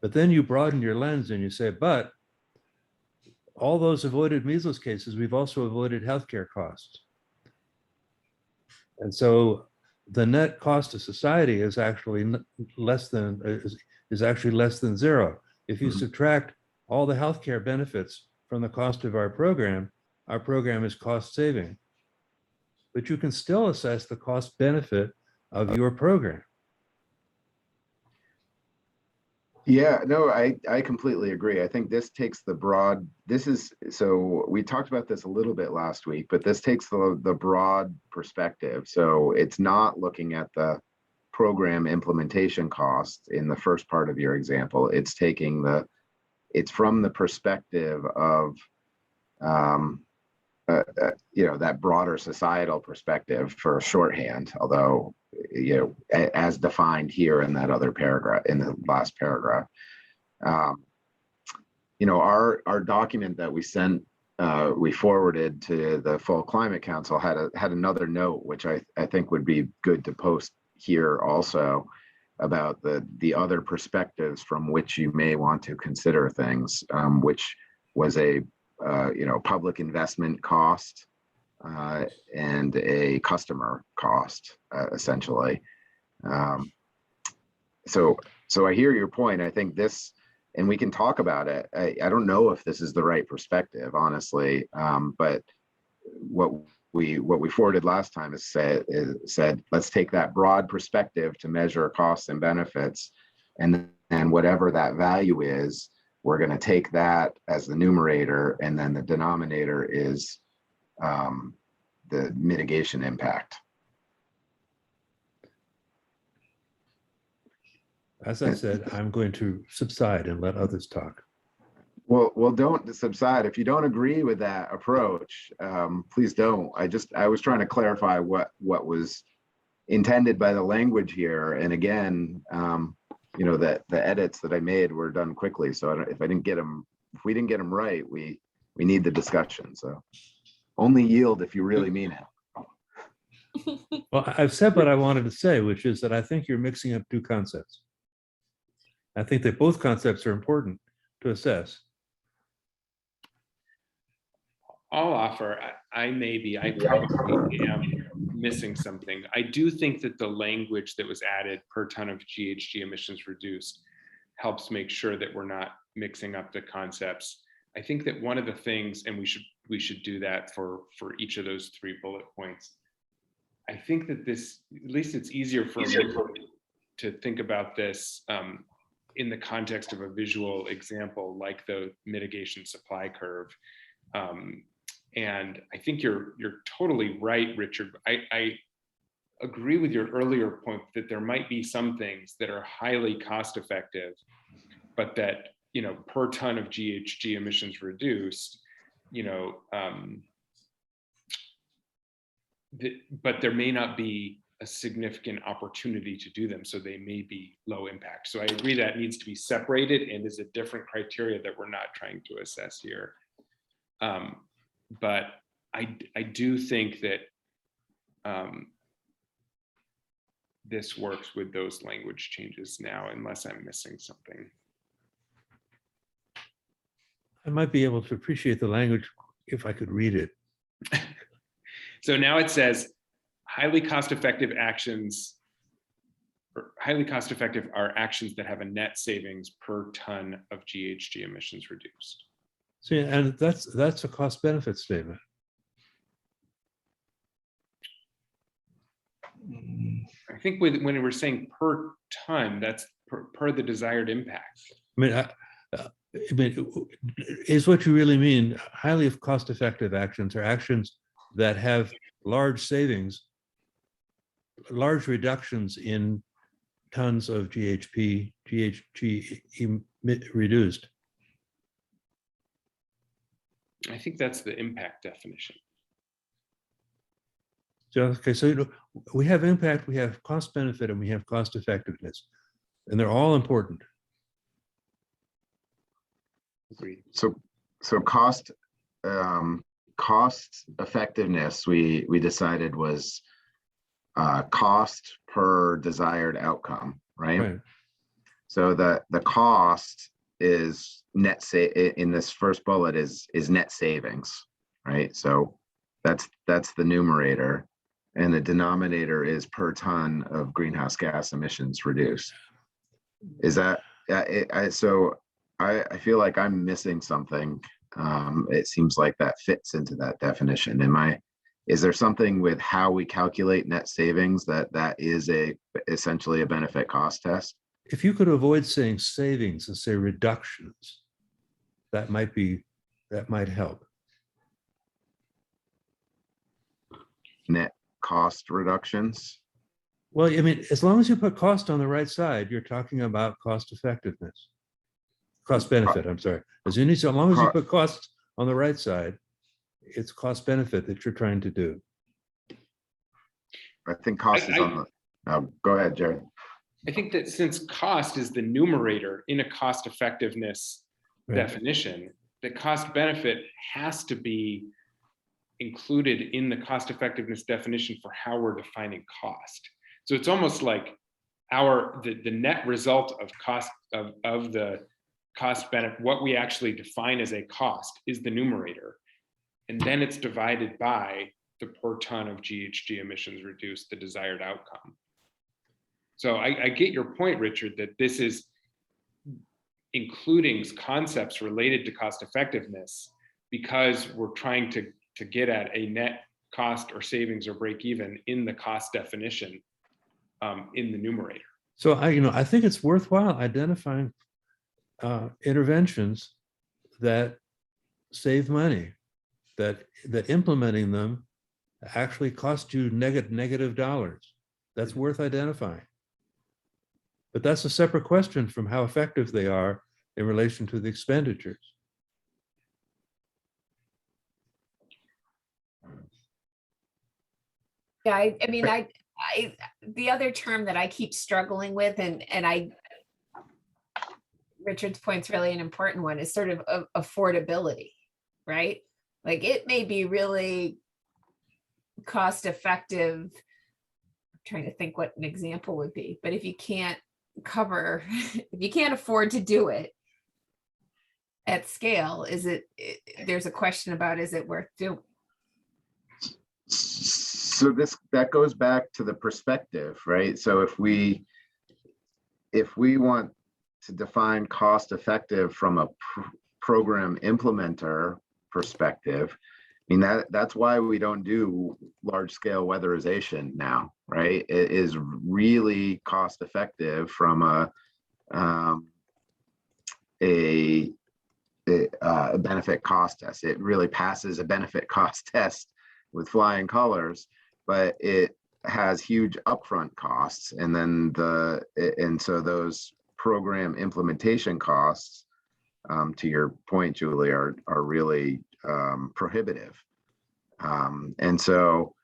But then you broaden your lens and you say, but all those avoided measles cases, we've also avoided healthcare costs. And so the net cost to society is actually less than 0. If you subtract all the healthcare benefits from the cost of our program is cost saving. But you can still assess the cost benefit of your program. Yeah, no, I completely agree. I think this takes so we talked about this a little bit last week, but this takes the broad perspective. So it's not looking at the program implementation costs in the first part of your example. It's it's from the perspective of that broader societal perspective for shorthand, although as defined here in that other paragraph, in the last paragraph. Our document that we sent, we forwarded to the full Climate Council had another note, which I think would be good to post here also, about the other perspectives from which you may want to consider things, which was a public investment cost and a customer cost, essentially. So I hear your point. I think this, and we can talk about it. I don't know if this is the right perspective, honestly, but what we forwarded last time is said, let's take that broad perspective to measure costs and benefits, and whatever that value is, we're going to take that as the numerator, and then the denominator is the mitigation impact. As I said, I'm going to subside and let others talk. Well, don't subside. If you don't agree with that approach, please don't. I was trying to clarify what was intended by the language here. And again, that the edits that I made were done quickly. So if we didn't get them right, we need the discussion. So only yield if you really mean it. Well, I've said what I wanted to say, which is that I think you're mixing up 2 concepts. I think that both concepts are important to assess. I'll offer, I probably am missing something. I do think that the language that was added per ton of GHG emissions reduced helps make sure that we're not mixing up the concepts. I think that one of the things, and we should do that for each of those 3 bullet points. I think that this, at least it's easier for me to think about this in the context of a visual example, like the mitigation supply curve. And I think you're totally right, Richard. I agree with your earlier point that there might be some things that are highly cost effective, but that, you know, per ton of GHG emissions reduced, you know, but there may not be a significant opportunity to do them, so they may be low impact. So I agree that needs to be separated and is a different criteria that we're not trying to assess here. But I do think that this works with those language changes now, unless I'm missing something. I might be able to appreciate the language if I could read it. So now it says highly cost-effective actions, or highly cost-effective are actions that have a net savings per ton of GHG emissions reduced. See, and that's a cost benefit statement. I think when we're saying per ton, that's per the desired impact. I mean, is what you really mean highly cost-effective actions are actions that have large savings, large reductions in tons of GHG reduced? I think that's the impact definition. So, okay, so we have impact, we have cost benefit, and we have cost effectiveness, and they're all important. Agreed. So cost effectiveness, we decided was cost per desired outcome, right? Right. So the cost is net in this first bullet is net savings, right? So that's the numerator, and the denominator is per ton of greenhouse gas emissions reduced. Is that I feel like I'm missing something. It seems like that fits into that definition. Is there something with how we calculate net savings that is essentially a benefit cost test? If you could avoid saying savings and say reductions, that might help. Net cost reductions? Well, I mean, as long as you put cost on the right side, you're talking about cost effectiveness. Cost benefit, I'm sorry. As long as you put costs on the right side, it's cost benefit that you're trying to do. I think cost is on the, go ahead, Jared. I think that since cost is the numerator in a cost effectiveness definition, the cost benefit has to be included in the cost effectiveness definition for how we're defining cost. So it's almost like the net result of cost of the cost benefit, what we actually define as a cost is the numerator. And then it's divided by the per ton of GHG emissions reduced, the desired outcome. So I get your point, Richard, that this is including concepts related to cost effectiveness because we're trying to get at a net cost or savings or break even in the cost definition in the numerator. So I think it's worthwhile identifying interventions that save money, that implementing them actually cost you negative dollars. That's worth identifying. But that's a separate question from how effective they are in relation to the expenditures. Yeah, I mean, the other term that I keep struggling with, and Richard's point's really an important one, is sort of affordability, right? Like it may be really cost effective. I'm trying to think what an example would be, but if you can't if you can't afford to do it at scale, there's a question about, is it worth doing? So that goes back to the perspective, right? So if we want to define cost effective from a program implementer perspective, I mean, that's why we don't do large scale weatherization now, right? It is really cost effective from a benefit cost test. It really passes a benefit cost test with flying colors, but it has huge upfront costs, and then so those program implementation costs, to your point, Julie, are really prohibitive. And so,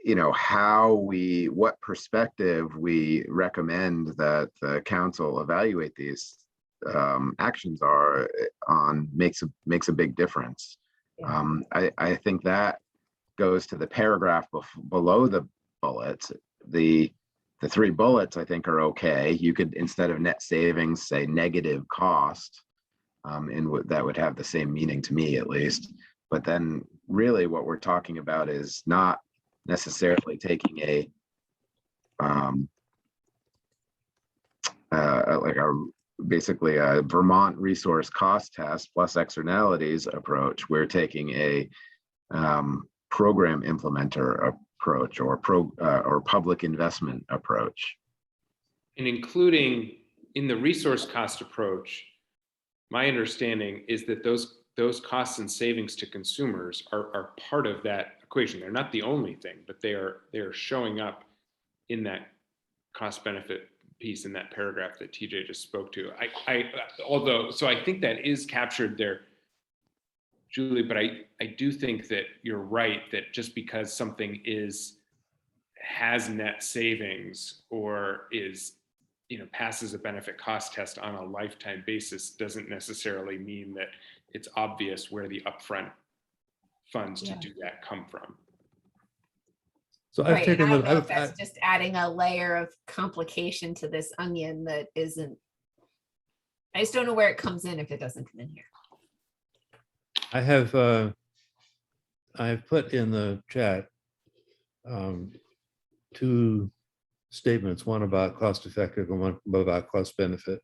you know, what perspective we recommend that the council evaluate these actions are on makes a big difference. Yeah. I think that goes to the paragraph below the bullets. The 3 bullets I think are okay. You could, instead of net savings, say negative cost, and that would have the same meaning to me, at least. But then really what we're talking about is not necessarily taking basically a Vermont resource cost test plus externalities approach. We're taking a program implementer approach, or public investment approach. And including in the resource cost approach, my understanding is that those costs and savings to consumers are part of that equation. They're not the only thing, but they are showing up in that cost benefit piece in that paragraph that TJ just spoke to. So I think that is captured there, Julie, but I do think that you're right, that just because something has net savings or passes a benefit cost test on a lifetime basis doesn't necessarily mean that it's obvious where the upfront funds to do that come from. So Right, I've taken I don't know if that's just adding a layer of complication to this onion that isn't. I just don't know where it comes in if it doesn't come in here. I've put in the chat 2 statements, one about cost effective and one about cost benefit.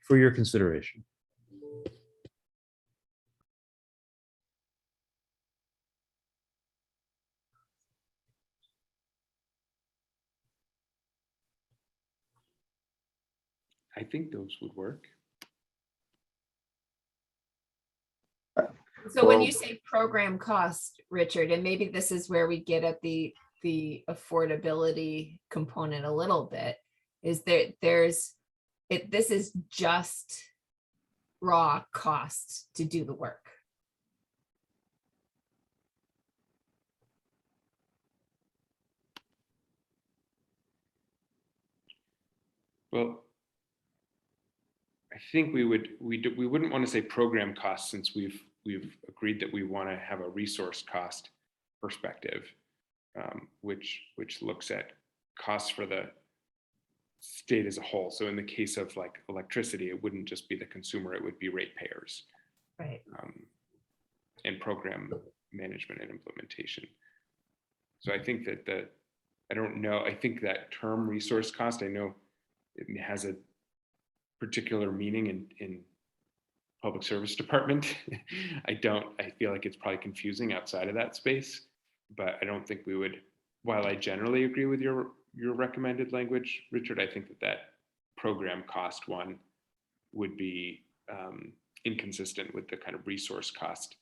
For your consideration. I think those would work. So when you say program cost, Richard, and maybe this is where we get at the affordability component a little bit, is that this is just raw cost to do the work. Well, I think we wouldn't want to say program cost, since we've agreed that we want to have a resource cost perspective, which looks at costs for the state as a whole. So in the case of like electricity, it wouldn't just be the consumer, it would be ratepayers, Right. And program management and implementation. So I think that I don't know, I think that term resource cost, I know it has a particular meaning in public service department. I feel like it's probably confusing outside of that space, but I don't think we would, while I generally agree with your recommended language, Richard, I think that program cost one would be inconsistent with the kind of resource cost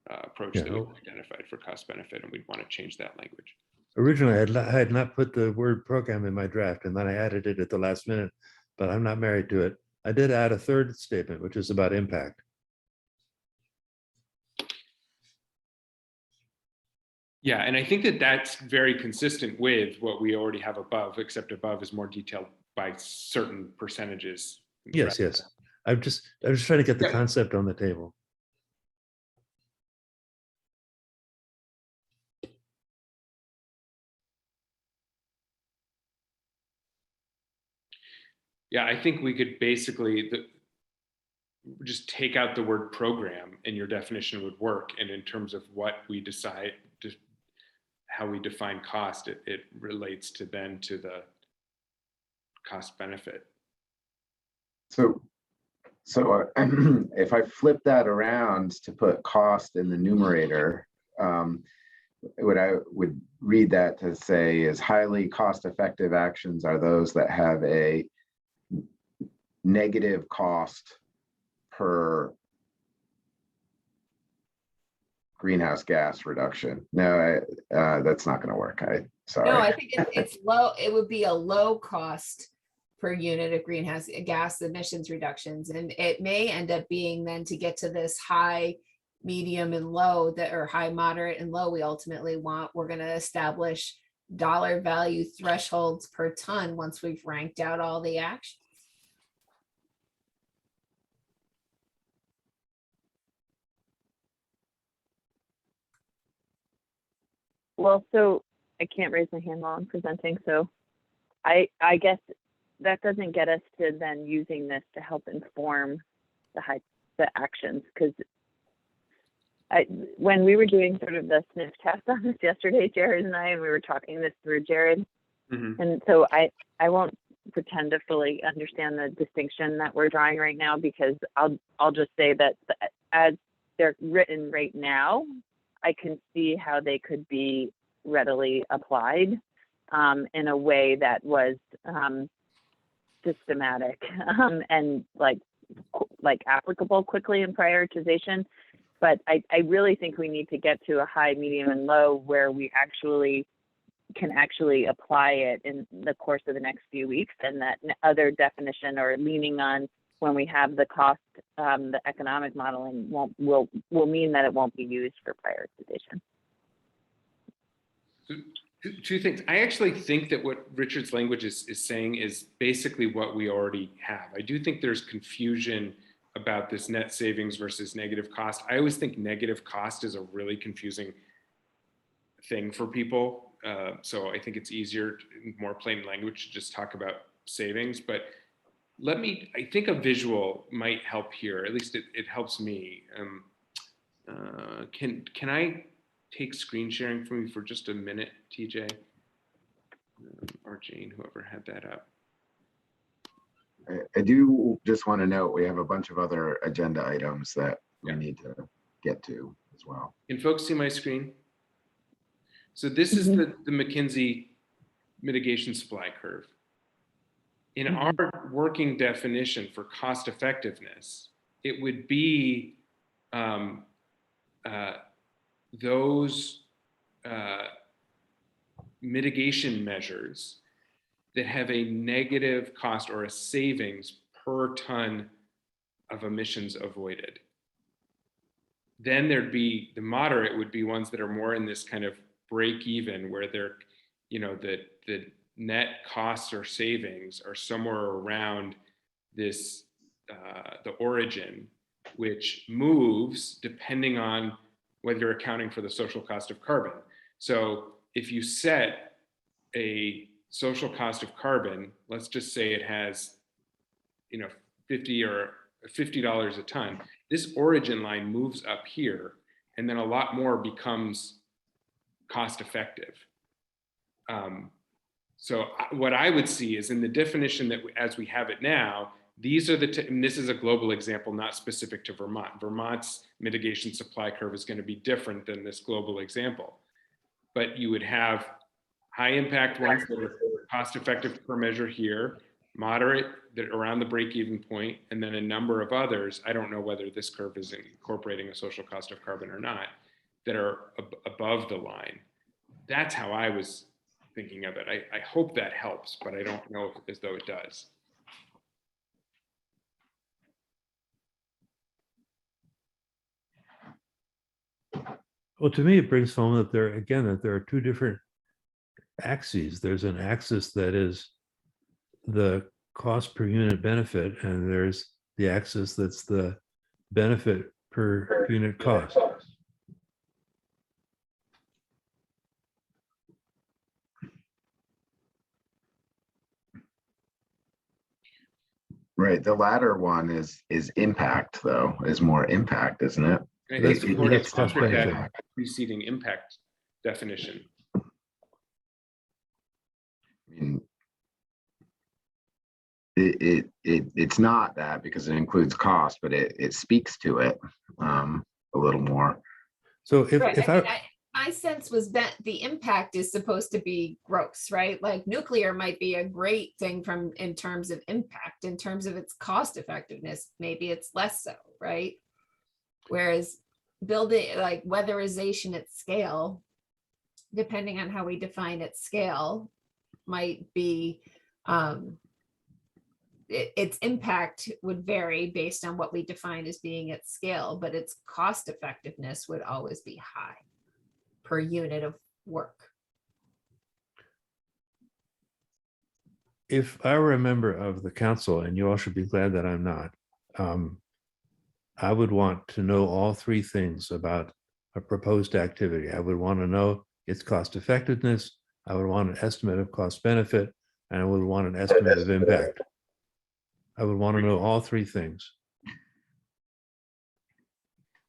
approach that we've identified for cost benefit, and we'd want to change that language. Originally, I had not put the word program in my draft, and then I added it at the last minute, but I'm not married to it. I did add a 3rd statement, which is about impact. Yeah, and I think that that's very consistent with what we already have above, except above is more detailed by certain percentages. Yes, yes. I'm just trying to get the concept on the table. Yeah, I think we could basically just take out the word program and your definition would work. And in terms of what we decide, just how we define cost, it relates to then to the cost benefit. So if I flip that around to put cost in the numerator, what I would read that to say is highly cost-effective actions are those that have a negative cost per greenhouse gas reduction. No, that's not going to work. Sorry. No, I think it's low. It would be a low cost per unit of greenhouse gas emissions reductions. And it may end up being then to get to this high, medium and low that or high, moderate and low we ultimately want. We're going to establish dollar value thresholds per ton once we've ranked out all the actions. Well, so I can't raise my hand while I'm presenting. So I guess that doesn't get us to then using this to help inform the actions, because when we were doing sort of the sniff test on this yesterday, Jared and we were talking this through, Jared. Mm-hmm. And so I won't pretend to fully understand the distinction that we're drawing right now, because I'll just say that as they're written right now, I can see how they could be readily applied in a way that was systematic and like applicable quickly in prioritization. But I really think we need to get to a high, medium, and low where we can actually apply it in the course of the next few weeks, and that other definition or leaning on when we have the cost, the economic modeling will mean that it won't be used for prioritization. So two things. I actually think that what Richard's language is saying is basically what we already have. I do think there's confusion about this net savings versus negative cost. I always think negative cost is a really confusing thing for people. So I think it's easier, more plain language, to just talk about savings. But I think a visual might help here. At least it helps me. Can I take screen sharing from you for just a minute, TJ? Or Jane, whoever had that up. I do just want to note we have a bunch of other agenda items that we need to get to as well. Can folks see my screen? So this is the McKinsey mitigation supply curve. In our working definition for cost effectiveness, it would be those mitigation measures that have a negative cost or a savings per ton of emissions avoided. Then there'd be the moderate would be ones that are more in this kind of break even, where they're, the net costs or savings are somewhere around this, the origin, which moves depending on whether you're accounting for the social cost of carbon. So if you set a social cost of carbon, let's just say it has, $50 a ton, this origin line moves up here, and then a lot more becomes cost effective. So what I would see is in the definition that as we have it now, these are and this is a global example, not specific to Vermont. Vermont's mitigation supply curve is going to be different than this global example. But you would have high impact ones that are cost effective per measure here, moderate that around the break even point, and then a number of others, I don't know whether this curve is incorporating a social cost of carbon or not, that are above the line. That's how I was thinking of it. I hope that helps, but I don't know as though it does. Well, to me, it brings home that there are two different axes. There's an axis that is the cost per unit benefit, and there's the axis that's the benefit per unit cost. Right. The latter one is impact, though, is more impact, isn't it? And I think That's cost benefit. that preceding impact definition. It's not that because it includes cost, but it speaks to it a little more. So Right, if I mean, I, my sense was that the impact is supposed to be gross, right? Like nuclear might be a great thing from in terms of impact, in terms of its cost effectiveness, maybe it's less so, right? Whereas building like weatherization at scale, depending on how we define its scale, might be its impact would vary based on what we define as being at scale, but its cost effectiveness would always be high per unit of work. if I were a member of the council, and you all should be glad that I'm not, I would want to know all three things about a proposed activity. I would want to know its cost effectiveness, I would want an estimate of cost benefit, and I would want an estimate of impact. I would want to know all three things.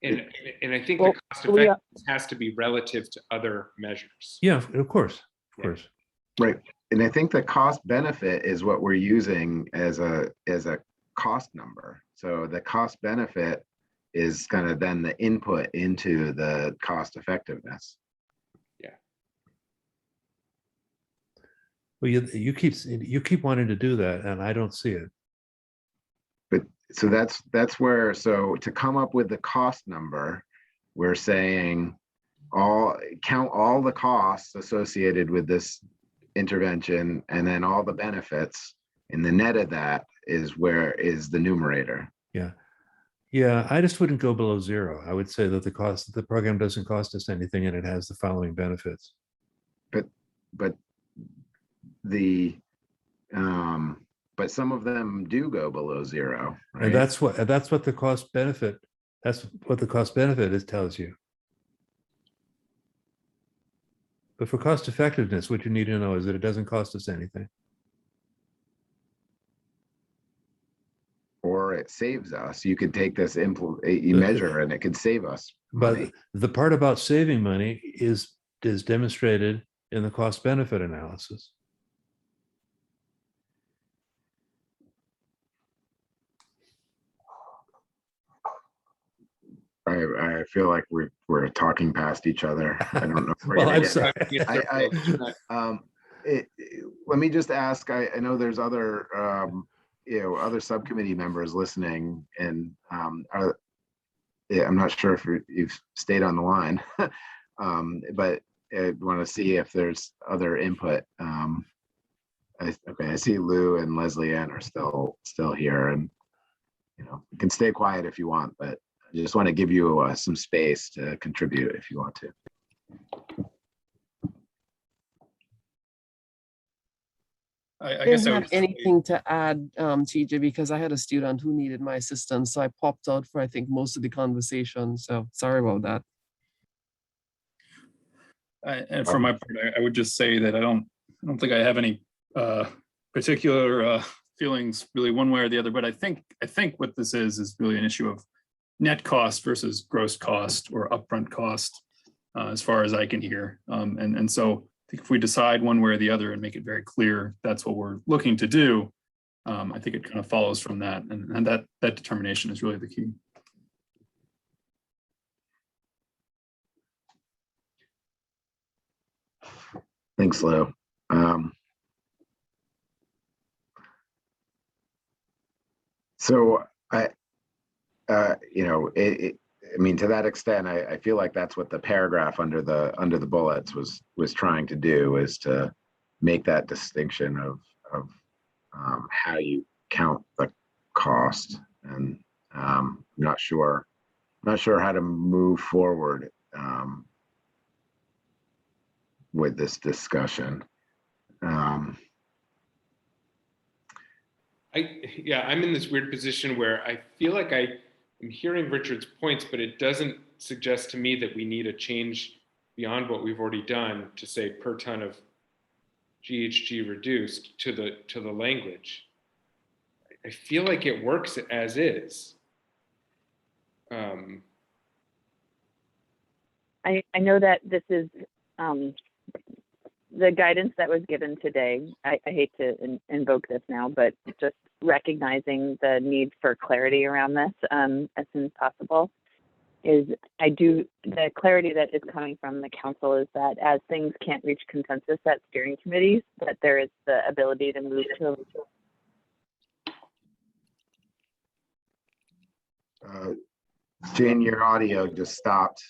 And I think Well, the cost we, effectiveness has to be relative to other measures. Yeah, of course, of course. Right. And I think the cost benefit is what we're using as a cost number. So the cost benefit is kind of then the input into the cost effectiveness. Well, you keep wanting to do that, and I don't see it. But so that's where, so to come up with the cost number, we're saying count all the costs associated with this intervention and then all the benefits, and the net of that is where is the numerator. Yeah, I just wouldn't go below zero. I would say that the program doesn't cost us anything and it has the following benefits. But the but some of them do go below zero, right? And that's what the cost benefit, that's what the cost benefit is tells you. But for cost effectiveness, what you need to know is that it doesn't cost us anything. Or it saves us. You could take this you measure and it could save us But money. the part about saving money is demonstrated in the cost benefit analysis. I feel like we're talking past each other. I don't know. If we're Well, gonna I'm get- sorry. Let me just ask. I know there's other other subcommittee members listening, and I'm not sure if you've stayed on the line, but I want to see if there's other input. Okay, I see Lou and Leslie Ann are still here, and you can stay quiet if you want, but I just want to give you some space to contribute if you want to. I Didn't guess I have would anything to add, TJ, because I had a student who needed my assistance, so I popped out for I think most of the conversation. So sorry about that. and for my part, I would just say that I don't think I have any particular feelings really one way or the other. But I think what this is really an issue of net cost versus gross cost or upfront cost, as far as I can hear. And so I think if we decide one way or the other and make it very clear that's what we're looking to do, I think it kind of follows from that, and that determination is really the key. Thanks, Lou. So I mean, to that extent, I feel like that's what the paragraph under the bullets was trying to do, is to make that distinction of how you count the cost, and I'm not sure how to move forward with this discussion. I'm in this weird position where I feel like I'm hearing Richard's points, but it doesn't suggest to me that we need a change beyond what we've already done to say per ton of GHG reduced to the language. I feel like it works as is. I know that this is the guidance that was given today. I hate to invoke this now, but just recognizing the need for clarity around this as soon as possible. The clarity that is coming from the council is that as things can't reach consensus at steering committees, that there is the ability to move to Jane, your audio just stopped.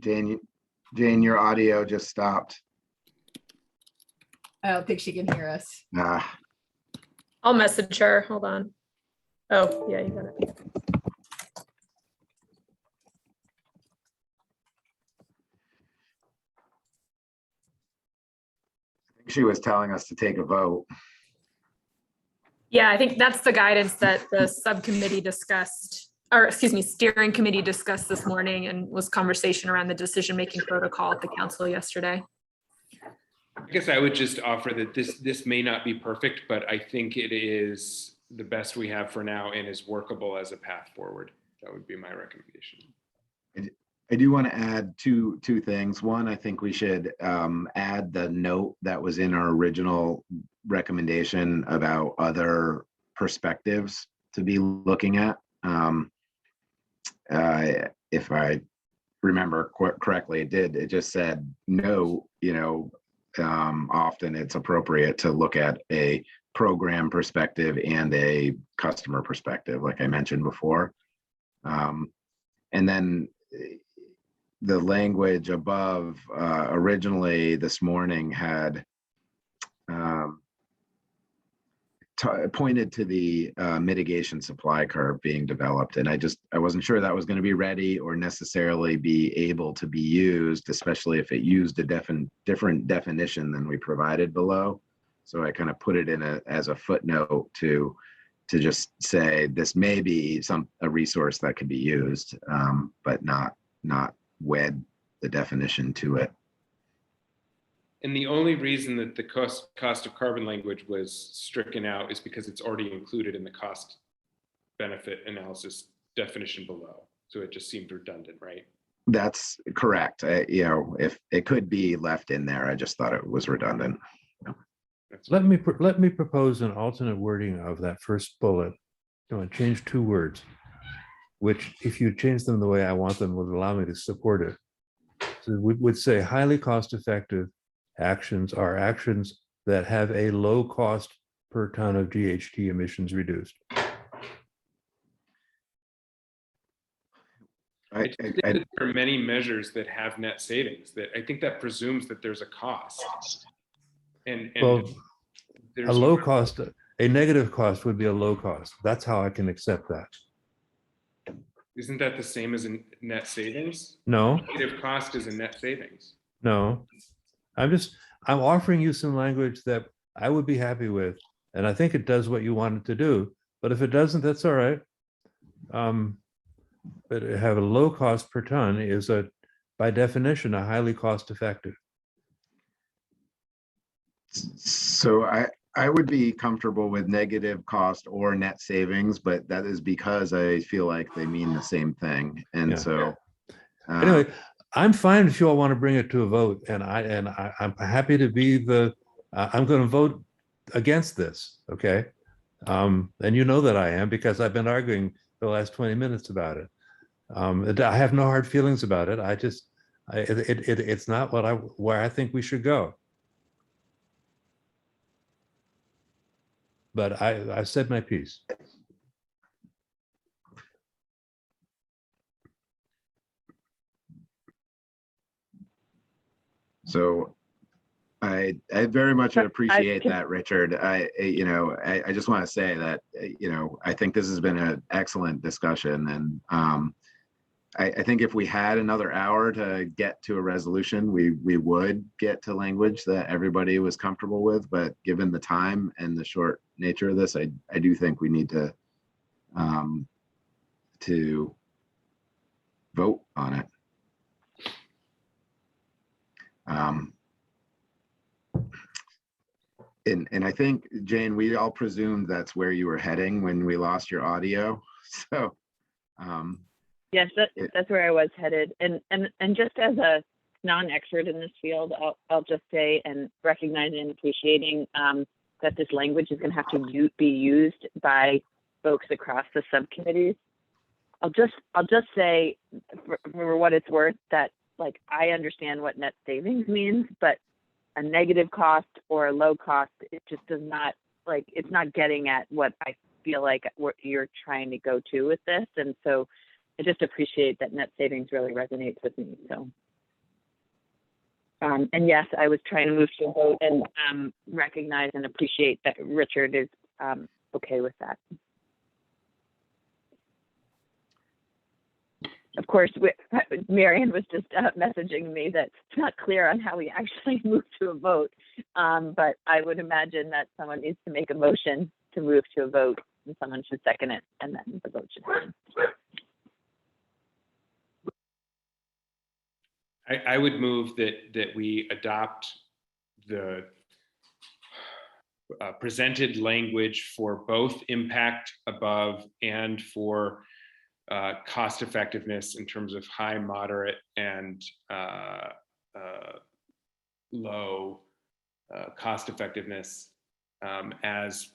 Jane, your audio just stopped. I don't think she can hear us. I'll message her. Hold on. Oh, yeah, you got it. She was telling us to take a vote. Yeah, I think that's the guidance that the subcommittee discussed, or excuse me, steering committee discussed this morning, and was conversation around the decision-making protocol at the council yesterday. I guess I would just offer that this may not be perfect, but I think it is the best we have for now and is workable as a path forward. That would be my recommendation. I do want to add two things. One, I think we should add the note that was in our original recommendation about other perspectives to be looking at. If I remember correctly, it just said no, often it's appropriate to look at a program perspective and a customer perspective, like I mentioned before. And then the language above originally this morning had pointed to the mitigation supply curve being developed, and I wasn't sure that was going to be ready or necessarily be able to be used, especially if it used a different definition than we provided below. So I kind of put it in as a footnote to just say this may be a resource that could be used, but not wed the definition to it. And the only reason that the cost of carbon language was stricken out is because it's already included in the cost benefit analysis definition below. So it just seemed redundant, right? That's correct. If it could be left in there, I just thought it was redundant. Let me propose an alternate wording of that first bullet. I'm going to change 2 words, which if you change them the way I want them would allow me to support it. So we would say highly cost-effective actions are actions that have a low cost per ton of GHG emissions reduced. I think that there are many measures that have net savings. That I think that presumes that there's a cost. And well, there's a low cost, a negative cost would be a low cost. That's how I can accept that. Isn't that the same as a net savings? No. Negative cost is a net savings. No. I'm offering you some language that I would be happy with, and I think it does what you want it to do. But if it doesn't, that's all right. But have a low cost per ton is by definition, a highly cost effective. So I would be comfortable with negative cost or net savings, but that is because I feel like they mean the same thing. And Yeah. so Anyway, I'm fine if you all want to bring it to a vote, and I'm happy to be I'm going to vote against this, okay? And you know that I am because I've been arguing the last 20 minutes about it. I have no hard feelings about it. It's not where I think we should go. But I said my piece. So I very much appreciate that, Richard. I just want to say that, I think this has been an excellent discussion. And I think if we had another hour to get to a resolution, we would get to language that everybody was comfortable with. But given the time and the short nature of this, I do think we need to vote on it. And I think, Jane, we all presumed that's where you were heading when we lost your audio. So yes, that's where I was headed. And just as a non-expert in this field, I'll just say, and recognizing and appreciating that this language is going to have to be used by folks across the subcommittees. I'll just say, for what it's worth, that like I understand what net savings means, but a negative cost or a low cost, it just does not, like, it's not getting at what I feel like what you're trying to go to with this. And so I just appreciate that net savings really resonates with me. So, and yes, I was trying to move to a vote and recognize and appreciate that Richard is okay with that. Of course, Marion was just messaging me that it's not clear on how we actually move to a vote, but I would imagine that someone needs to make a motion to move to a vote, and someone should second it, and then the vote should happen. I would move that we adopt the presented language for both impact above and for cost effectiveness in terms of high, moderate, and low cost effectiveness, as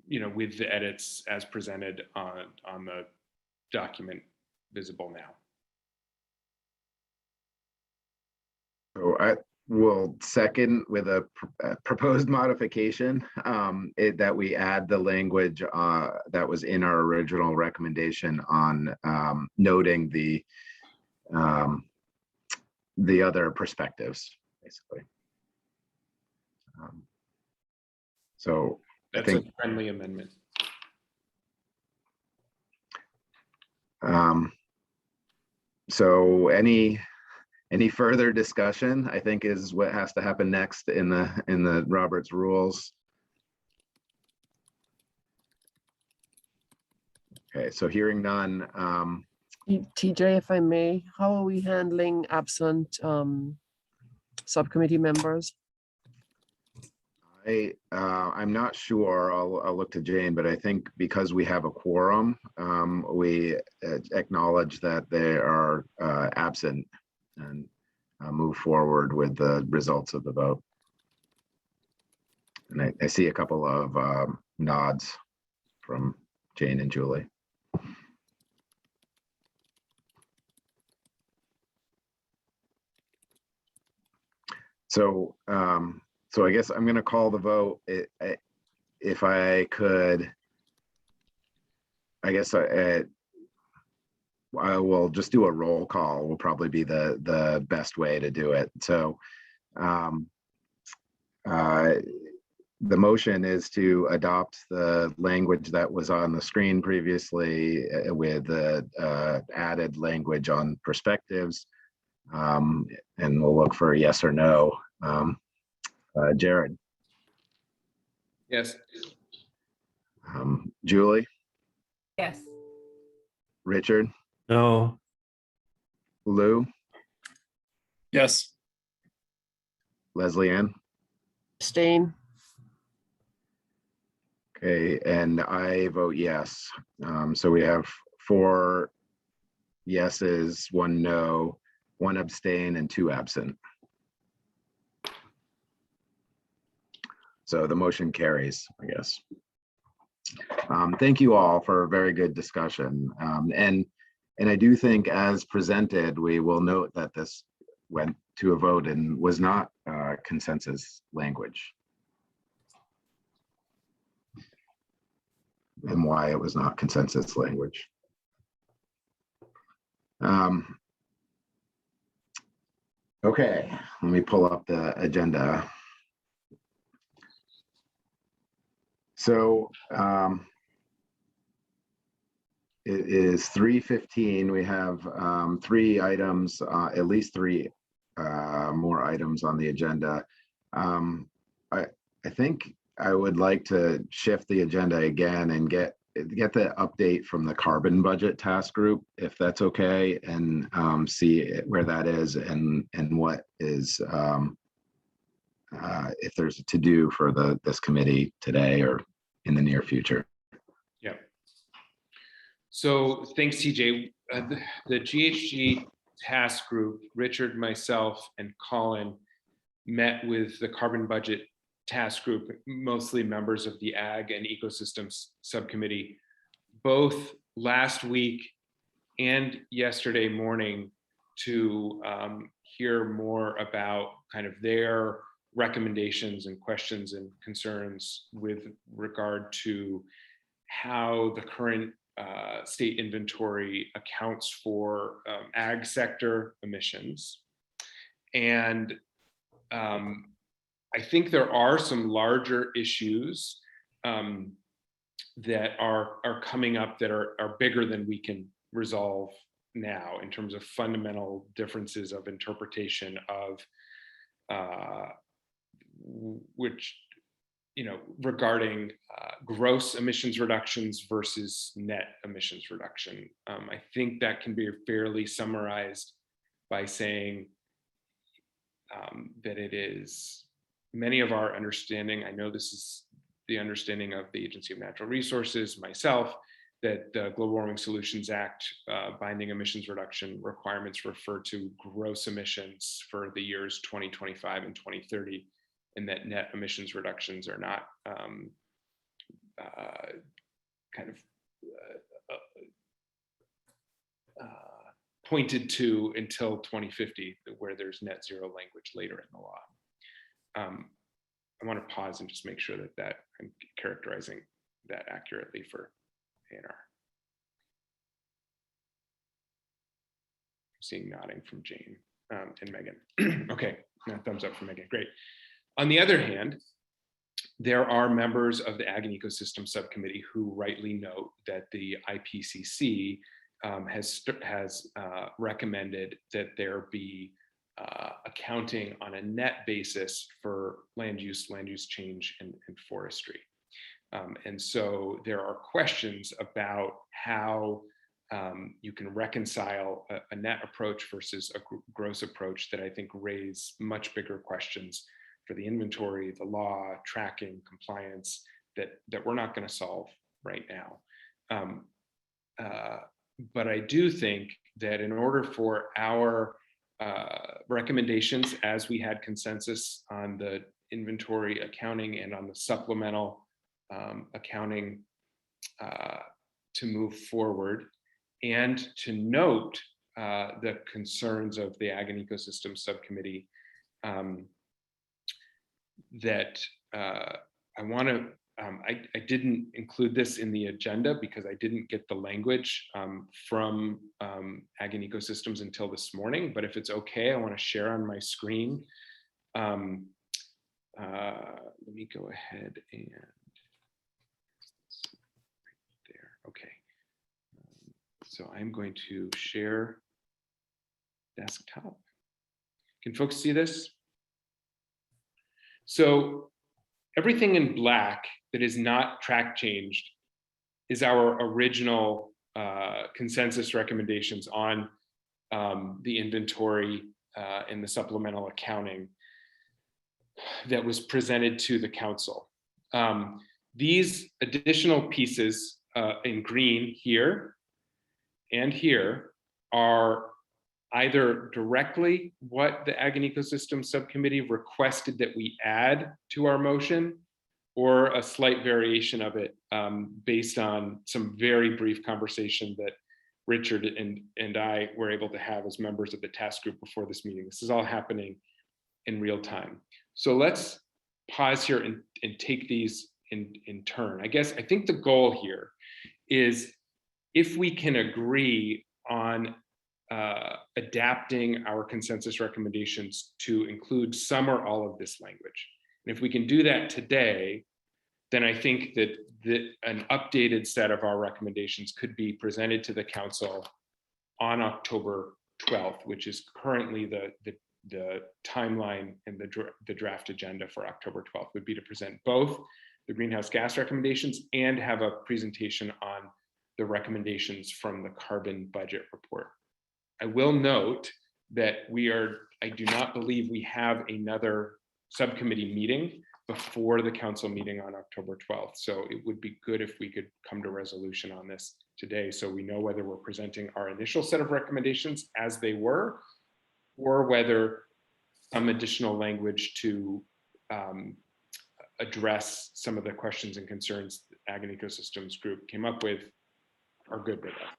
you know, with the edits as presented on the document visible now. So I will second with a proposed modification that we add the language that was in our original recommendation on noting the other perspectives, basically. So That's I think a friendly amendment. So any further discussion, I think, is what has to happen next in the Roberts rules. Okay, so hearing none. TJ, if I may, how are we handling absent subcommittee members? I'm not sure. I'll look to Jane, but I think because we have a quorum, we acknowledge that they are absent and move forward with the results of the vote. And I see a couple of nods from Jane and Julie. So, so I guess I'm going to call the vote. If I could, I guess I will just do a roll call. Will probably be the best way to do it. So, the motion is to adopt the language that was on the screen previously with the added language on perspectives. And we'll look for a yes or no. Jared. Yes. Julie. Yes. Richard. No. Lou. Yes. Leslie Ann. Abstain. Okay, and I vote yes. So we have 4 yeses, 1 no, 1 abstain, and 2 absent. So the motion carries, I guess. Thank you all for a very good discussion. And I do think as presented, we will note that this went to a vote and was not consensus language. And why it was not consensus language. Okay, let me pull up the agenda. So it is 3:15. We have 3 items, at least 3 more items on the agenda. I think I would like to shift the agenda again and get the update from the carbon budget task group, if that's okay, and see where that is and what is if there's a to do for this committee today or in the near future. Yeah. So thanks, TJ. The GHG task group, Richard, myself, and Colin met with the carbon budget task group, mostly members of the Ag and Ecosystems Subcommittee, both last week and yesterday morning to hear more about kind of their recommendations and questions and concerns with regard to how the current state inventory accounts for ag sector emissions. And I think there are some larger issues that are coming up that are bigger than we can resolve now in terms of fundamental differences of interpretation of which, regarding gross emissions reductions versus net emissions reduction. I think that can be fairly summarized by saying that it is many of our understanding, I know this is the understanding of the Agency of Natural Resources, myself, that the Global Warming Solutions Act binding emissions reduction requirements refer to gross emissions for the years 2025 and 2030, and that net emissions reductions are not pointed to until 2050, where there's net zero language later in the law. I want to pause and just make sure that I'm characterizing that accurately for ANR. I'm seeing nodding from Jane and Megan. Okay, thumbs up from Megan, great. On the other hand, there are members of the Ag and Ecosystem Subcommittee who rightly note that the IPCC has recommended that there be accounting on a net basis for land use change, and forestry. And so there are questions about how you can reconcile a net approach versus a gross approach that I think raise much bigger questions for the inventory, the law, tracking, compliance, that we're not going to solve right now. But I do think that in order for our recommendations, as we had consensus on the inventory accounting and on the supplemental accounting to move forward, and to note the concerns of the Ag and Ecosystem Subcommittee, that I want to, I didn't include this in the agenda because I didn't get the language from Ag and Ecosystems until this morning, but if it's okay, I want to share on my screen. Let me go ahead and there, okay. So I'm going to share desktop. Can folks see this? So everything in black that is not track changed is our original consensus recommendations on the inventory and the supplemental accounting that was presented to the council. These additional pieces in green here and here are either directly what the Ag and Ecosystem Subcommittee requested that we add to our motion, or a slight variation of it based on some very brief conversation that Richard and I were able to have as members of the task group before this meeting. This is all happening in real time. So let's pause here and take these in turn. I think the goal here is, if we can agree on adapting our consensus recommendations to include some or all of this language. And if we can do that today, then I think that an updated set of our recommendations could be presented to the council on October 12th, which is currently the timeline and the draft agenda for October 12th would be to present both the greenhouse gas recommendations and have a presentation on the recommendations from the carbon budget report. I will note that I do not believe we have another subcommittee meeting before the council meeting on October 12th. So it would be good if we could come to resolution on this today, so we know whether we're presenting our initial set of recommendations as they were, or whether some additional language to address some of the questions and concerns the Ag and Ecosystems group came up with are good with us.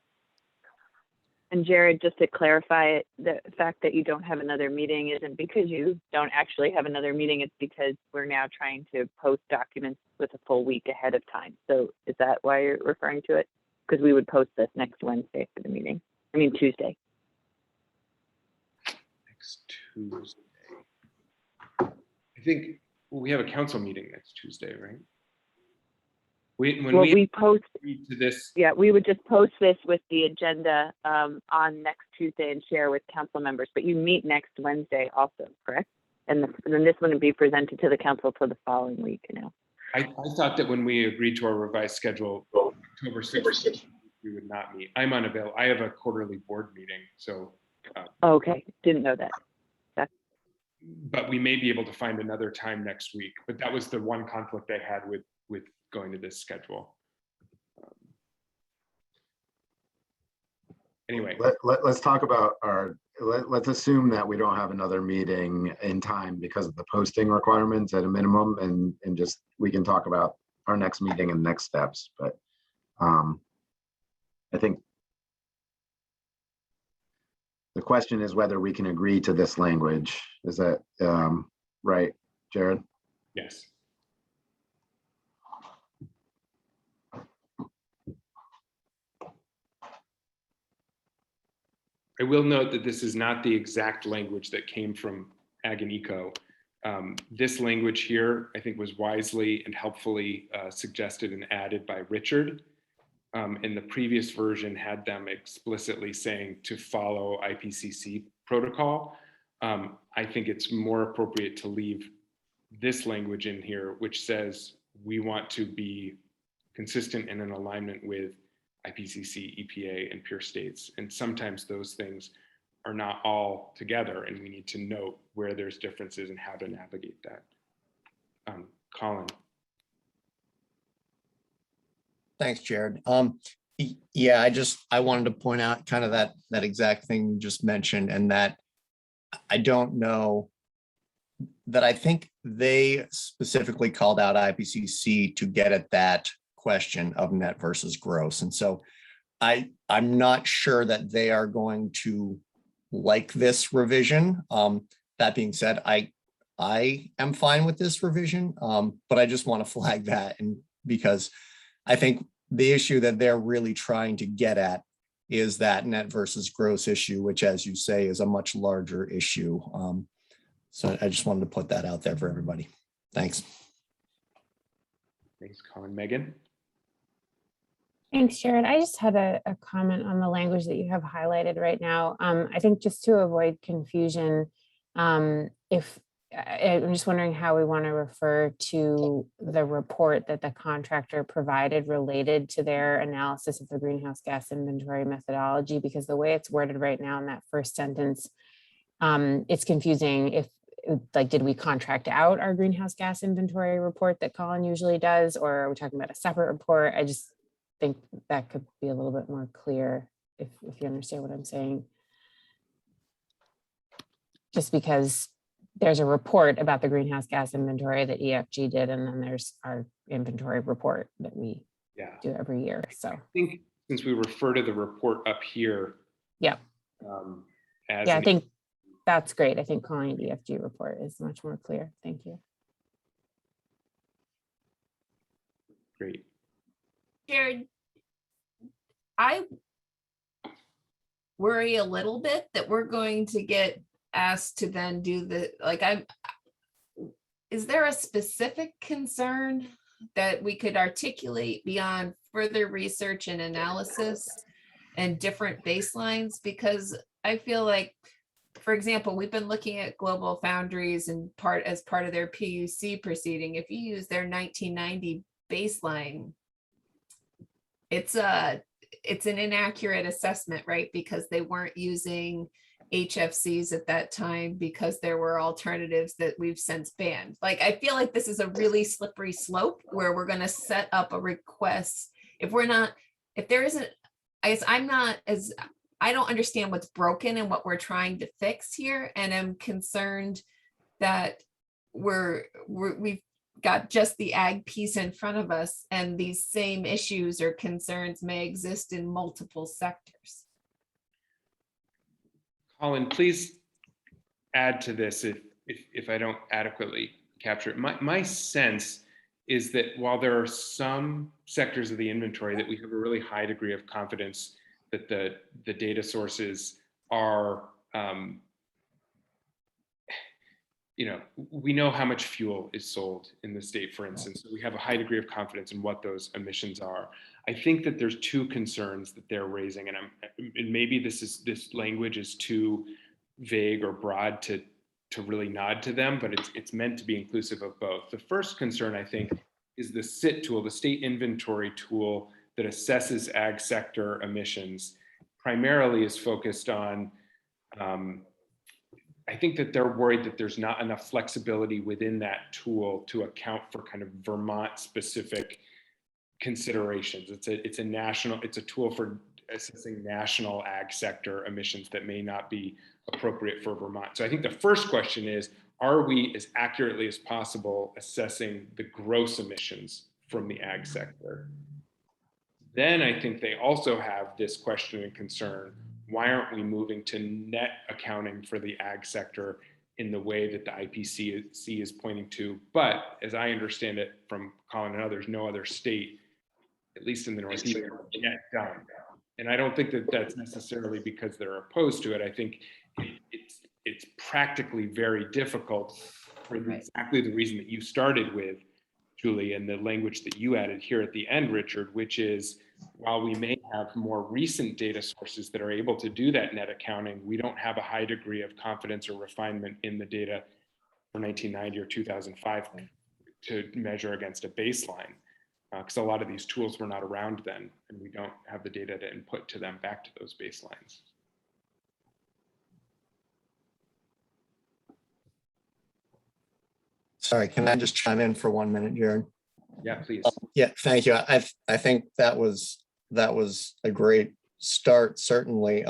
And Jared, just to clarify, the fact that you don't have another meeting isn't because you don't actually have another meeting, it's because we're now trying to post documents with a full week ahead of time. So is that why you're referring to it? Because we would post this next Wednesday for the meeting. I mean, Tuesday. Next Tuesday. I think we have a council meeting next Tuesday, right? When Well, we we post, agreed to this, yeah, we would just post this with the agenda on next Tuesday and share with council members, but you meet next Wednesday also, correct? And then this wouldn't be presented to the council till the following week, you know? I thought that when we agreed to our revised schedule, October 6th, we would not meet. I'm unavailable. I have a quarterly board meeting, so. Okay, didn't know that. But we may be able to find another time next week. But that was the one conflict I had with going to this schedule. Anyway, Let's talk about let's assume that we don't have another meeting in time because of the posting requirements at a minimum, and just we can talk about our next meeting and next steps. But I think the question is whether we can agree to this language. Is that right, Jared? yes. I will note that this is not the exact language that came from Ag and Eco. This language here, I think, was wisely and helpfully suggested and added by Richard. And the previous version had them explicitly saying to follow IPCC protocol. I think it's more appropriate to leave this language in here, which says we want to be consistent and in alignment with IPCC, EPA, and peer states. And sometimes those things are not all together, and we need to note where there's differences and how to navigate that. Colin. Thanks, Jared. Yeah, I wanted to point out kind of that exact thing you just mentioned, and that I don't know that I think they specifically called out IPCC to get at that question of net versus gross. And so I'm not sure that they are going to like this revision. That being said, I am fine with this revision, but I just want to flag that, and because I think the issue that they're really trying to get at is that net versus gross issue, which, as you say, is a much larger issue. So I just wanted to put that out there for everybody. Thanks. Thanks, Colin. Megan? Thanks, Jared. I just had a comment on the language that you have highlighted right now. I think just to avoid confusion, I'm just wondering how we want to refer to the report that the contractor provided related to their analysis of the greenhouse gas inventory methodology, because the way it's worded right now in that first sentence, it's confusing. If did we contract out our greenhouse gas inventory report that Colin usually does, or are we talking about a separate report? I just think that could be a little bit more clear if you understand what I'm saying. Just because there's a report about the greenhouse gas inventory that EFG did, and then there's our inventory report that we do every year. So I think since we refer to the report up here. Yeah. I think that's great. I think calling it EFG report is much more clear. Thank you. Great. Jared, I worry a little bit that we're going to get asked to then do the, is there a specific concern that we could articulate beyond further research and analysis and different baselines? Because I feel like, for example, we've been looking at Global Foundries and as part of their PUC proceeding. If you use their 1990 baseline, it's an inaccurate assessment, right? Because they weren't using HFCs at that time because there were alternatives that we've since banned. I feel like this is a really slippery slope where we're going to set up a request. I don't understand what's broken and what we're trying to fix here. And I'm concerned that we've got just the ag piece in front of us, and these same issues or concerns may exist in multiple sectors. Colin, please add to this if I don't adequately capture it. My sense is that while there are some sectors of the inventory that we have a really high degree of confidence that the data sources are, we know how much fuel is sold in the state, for instance. So we have a high degree of confidence in what those emissions are. I think that there's two concerns that they're raising, and maybe this language is too vague or broad to really nod to them, but it's meant to be inclusive of both. The first concern, I think, is the SIT tool, the state inventory tool that assesses ag sector emissions, primarily is focused on, I think that they're worried that there's not enough flexibility within that tool to account for kind of Vermont specific considerations. It's a tool for assessing national ag sector emissions that may not be appropriate for Vermont. So I think the first question is, are we as accurately as possible assessing the gross emissions from the ag sector? Then I think they also have this question and concern, why aren't we moving to net accounting for the ag sector in the way that the IPCC is pointing to? But as I understand it from Colin and others, no other state, at least in the Northeast, yet done. And I don't think that that's necessarily because they're opposed to it. I think it's practically very difficult for exactly the reason that you started with, Julie, and the language that you added here at the end, Richard, which is, while we may have more recent data sources that are able to do that net accounting, we don't have a high degree of confidence or refinement in the data for 1990 or 2005 to measure against a baseline. Because a lot of these tools were not around then, and we don't have the data to input to them back to those baselines. Sorry, can I just chime in for 1 minute, Jared? Yeah, please. Yeah, thank you. I think that was a great start, certainly.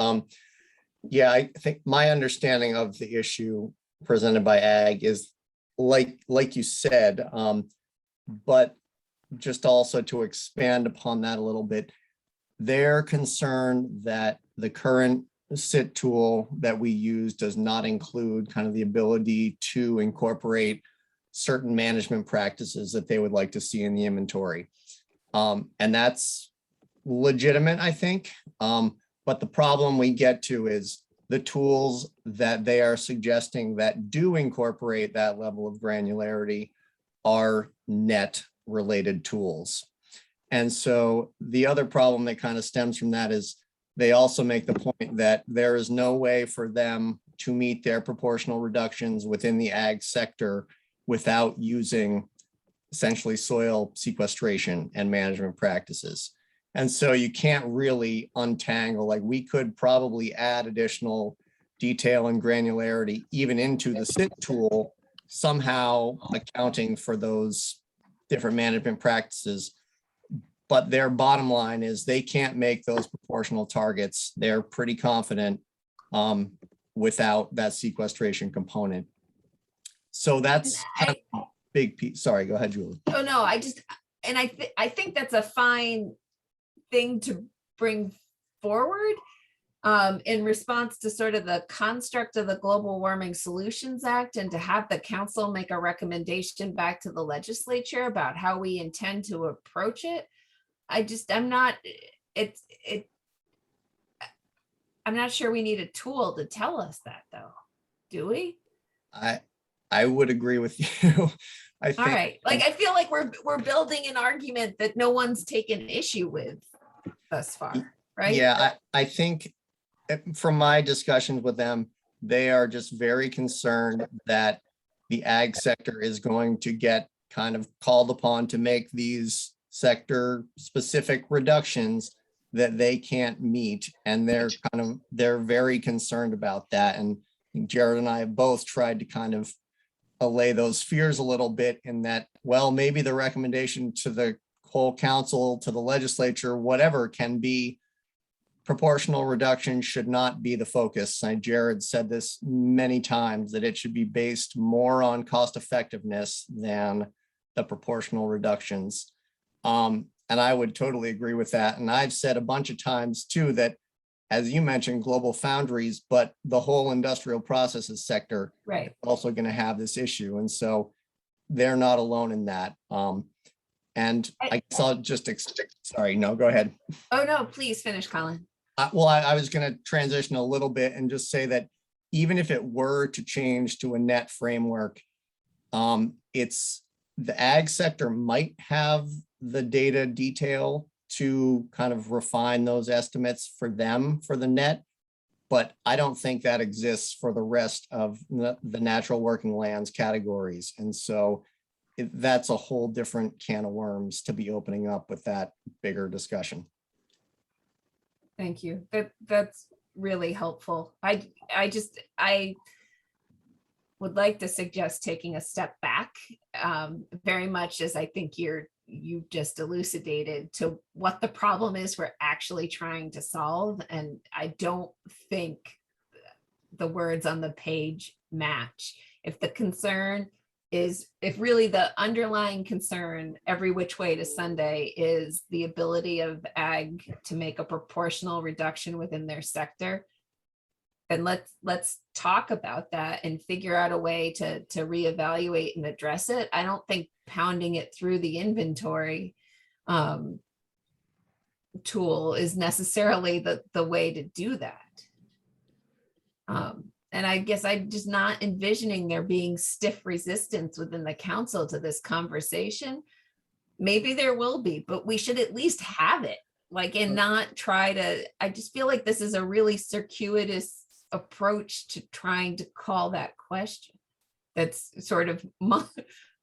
Yeah, I think my understanding of the issue presented by Ag is like you said, but just also to expand upon that a little bit, they're concerned that the current SIT tool that we use does not include kind of the ability to incorporate certain management practices that they would like to see in the inventory. And that's legitimate, I think. But the problem we get to is the tools that they are suggesting that do incorporate that level of granularity are net related tools. And so the other problem that kind of stems from that is they also make the point that there is no way for them to meet their proportional reductions within the ag sector without using essentially soil sequestration and management practices. And so you can't really untangle, like we could probably add additional detail and granularity even into the SIT tool, somehow accounting for those different management practices. But their bottom line is they can't make those proportional targets. They're pretty confident without that sequestration component. So that's kind of a big piece. Sorry, go ahead, Julie. Oh, no, I think that's a fine thing to bring forward in response to sort of the construct of the Global Warming Solutions Act, and to have the council make a recommendation back to the legislature about how we intend to approach it. I'm not sure we need a tool to tell us that, though. Do we? I would agree with you. I think, all right. Like, I feel like we're building an argument that no one's taken issue with thus far, right? Yeah, I think from my discussions with them, they are just very concerned that the ag sector is going to get kind of called upon to make these sector specific reductions that they can't meet. And they're very concerned about that. And Jared and I have both tried to kind of allay those fears a little bit, in that, well, maybe the recommendation to the whole council, to the legislature, whatever, can be proportional reduction should not be the focus. And Jared said this many times, that it should be based more on cost effectiveness than the proportional reductions. And I would totally agree with that. And I've said a bunch of times too, that as you mentioned, global foundries, but the whole industrial processes sector Right. is also going to have this issue. And so they're not alone in that. And I guess I'll just, sorry, no, go ahead. Oh, no, please finish, Colin. Well, I was going to transition a little bit and just say that even if it were to change to a net framework, it's the ag sector might have the data detail to kind of refine those estimates for them for the net, but I don't think that exists for the rest of the natural working lands categories. And so that's a whole different can of worms to be opening up with that bigger discussion. Thank you. That's really helpful. I would like to suggest taking a step back, very much as I think you just elucidated to what the problem is we're actually trying to solve. And I don't think the words on the page match. If the concern is, if really the underlying concern every which way to Sunday is the ability of ag to make a proportional reduction within their sector, then let's talk about that and figure out a way to reevaluate and address it. I don't think pounding it through the inventory tool is necessarily the way to do that. And I guess I'm just not envisioning there being stiff resistance within the council to this conversation. Maybe there will be, but we should at least have it, like, and not try to, I just feel like this is a really circuitous approach to trying to call that question. That's sort of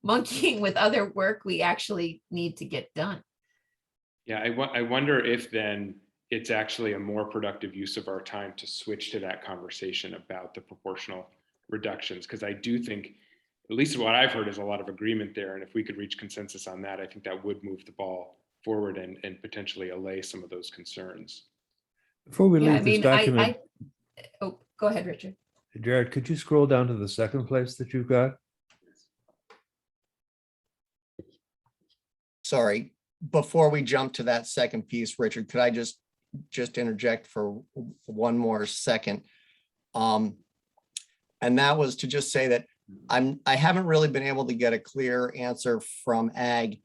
monkeying with other work we actually need to get done. Yeah, I wonder if then it's actually a more productive use of our time to switch to that conversation about the proportional reductions, because I do think, at least what I've heard, is a lot of agreement there. And if we could reach consensus on that, I think that would move the ball forward and potentially allay some of those concerns. Before we Yeah, leave I this mean, document, oh, go ahead, Richard. Jared, could you scroll down to the second place that you've got? Sorry, before we jump to that second piece, Richard, could I just interject for one more second? And that was to just say that I haven't really been able to get a clear answer from ag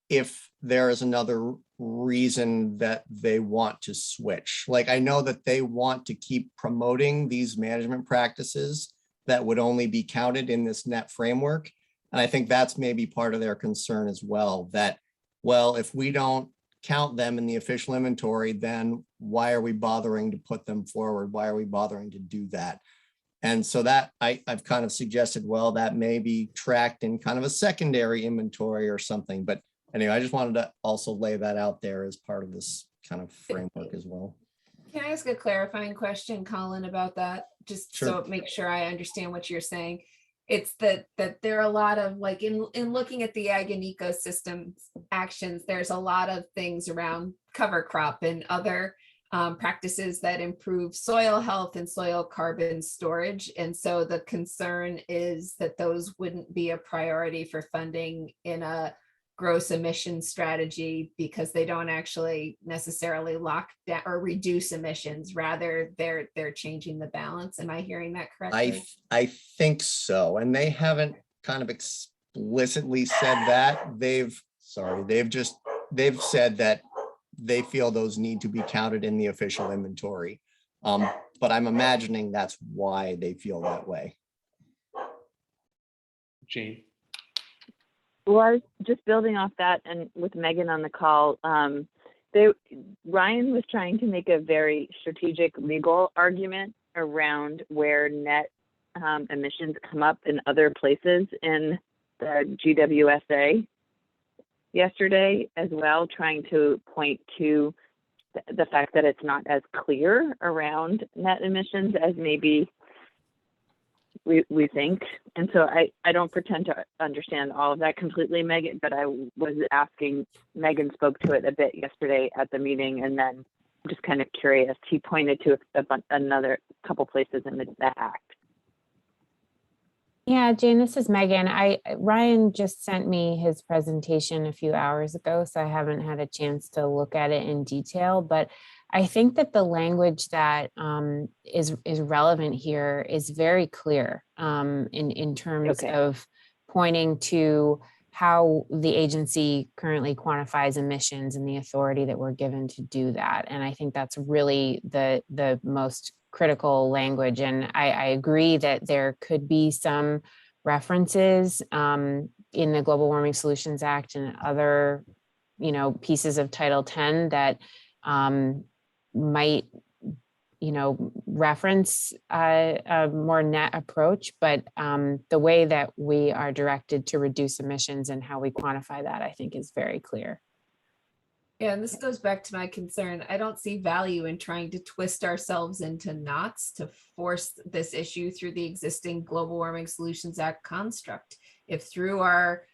if there is another reason that they want to switch. Like, I know that they want to keep promoting these management practices that would only be counted in this net framework. And I think that's maybe part of their concern as well, that, well, if we don't count them in the official inventory, then why are we bothering to put them forward? Why are we bothering to do that? And so that I've kind of suggested, well, that may be tracked in kind of a secondary inventory or something. But anyway, I just wanted to also lay that out there as part of this kind of framework as well. Can I ask a clarifying question, Colin, about that? Just Sure. so make sure I understand what you're saying. It's that there are a lot of, like, in looking at the ag and ecosystem actions, there's a lot of things around cover crop and other practices that improve soil health and soil carbon storage. And so the concern is that those wouldn't be a priority for funding in a gross emission strategy because they don't actually necessarily lock down or reduce emissions. Rather, they're changing the balance. Am I hearing that correctly? I think so. And they haven't kind of explicitly said that. They've said that they feel those need to be counted in the official inventory. But I'm imagining that's why they feel that way. Jane? Well, I was just building off that, and with Megan on the call, Ryan was trying to make a very strategic legal argument around where net emissions come up in other places in the GWSA yesterday as well, trying to point to the fact that it's not as clear around net emissions as maybe we think. And so I don't pretend to understand all of that completely, Megan, but I was asking, Megan spoke to it a bit yesterday at the meeting, and then I'm just kind of curious. He pointed to another couple places in the Act. Yeah, Jane, this is Megan. Ryan just sent me his presentation a few hours ago, so I haven't had a chance to look at it in detail, but I think that the language that is relevant here is very clear in terms Okay. of pointing to how the agency currently quantifies emissions and the authority that we're given to do that. And I think that's really the most critical language. And I agree that there could be some references in the Global Warming Solutions Act and other, pieces of Title 10 that might, reference a more net approach, but the way that we are directed to reduce emissions and how we quantify that, I think, is very clear. Yeah, and this goes back to my concern. I don't see value in trying to twist ourselves into knots to force this issue through the existing Global Warming Solutions Act construct. If through our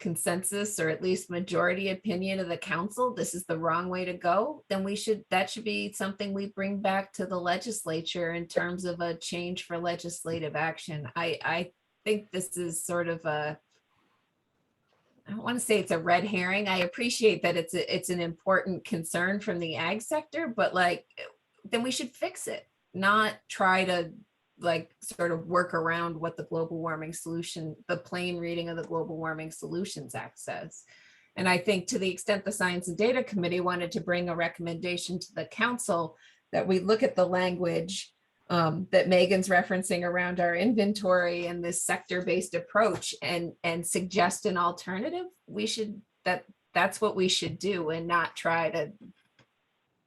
consensus or at least majority opinion of the council, this is the wrong way to go, then that should be something we bring back to the legislature in terms of a change for legislative action. I think this is sort of I don't want to say it's a red herring. I appreciate that it's an important concern from the ag sector, but then we should fix it, not try to sort of work around what the the plain reading of the Global Warming Solutions Act says. And I think to the extent the Science and Data Committee wanted to bring a recommendation to the council that we look at the language that Megan's referencing around our inventory and this sector-based approach and suggest an alternative, that's what we should do and not try to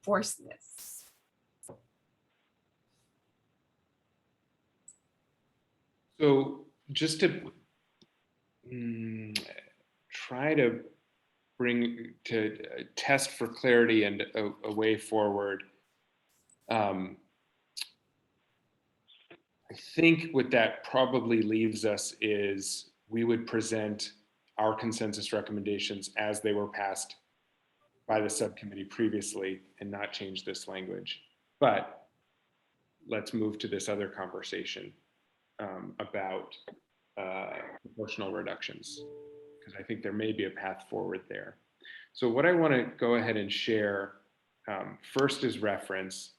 force this. So just to try to test for clarity and a way forward, I think what that probably leaves us is we would present our consensus recommendations as they were passed by the subcommittee previously and not change this language. But let's move to this other conversation about proportional reductions, because I think there may be a path forward there. So what I want to go ahead and share first is reference.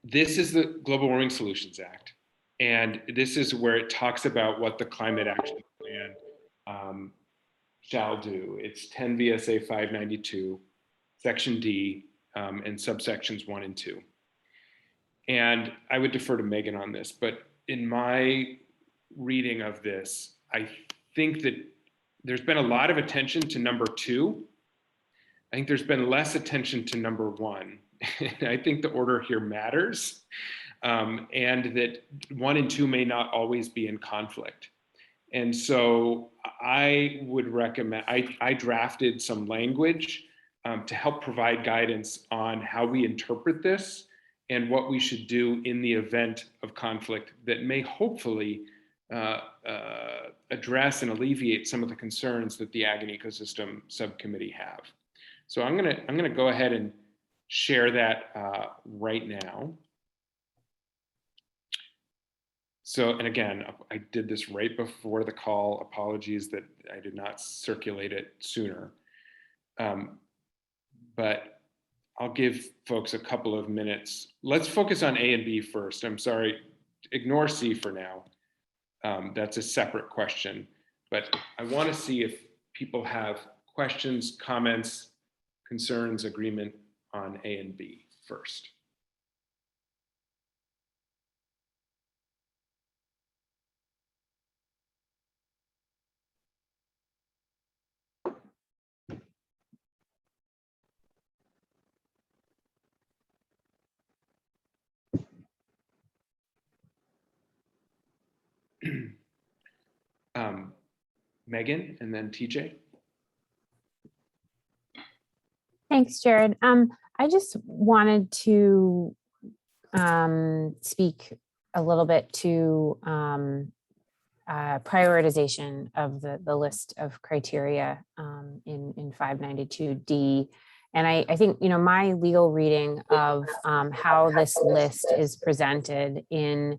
This is the Global Warming Solutions Act, and this is where it talks about what the climate action plan shall do. It's 10 VSA 592, Section D, and subsections 1 and 2. And I would defer to Megan on this, but in my reading of this, I think that there's been a lot of attention to number 2. I think there's been less attention to number 1. I think the order here matters, and that 1 and 2 may not always be in conflict. And so I would recommend, I drafted some language to help provide guidance on how we interpret this and what we should do in the event of conflict that may hopefully address and alleviate some of the concerns that the Ag and Ecosystem Subcommittee have. So I'm gonna go ahead and share that right now. So, and again, I did this right before the call. Apologies that I did not circulate it sooner. But I'll give folks a couple of minutes. Let's focus on A and B first. I'm sorry, ignore C for now. That's a separate question, but I want to see if people have questions, comments, concerns, agreement on A and B first. Megan and then TJ. Thanks, Jared. I just wanted to speak a little bit to prioritization of the list of criteria in 592D And I think, my legal reading of how this list is presented in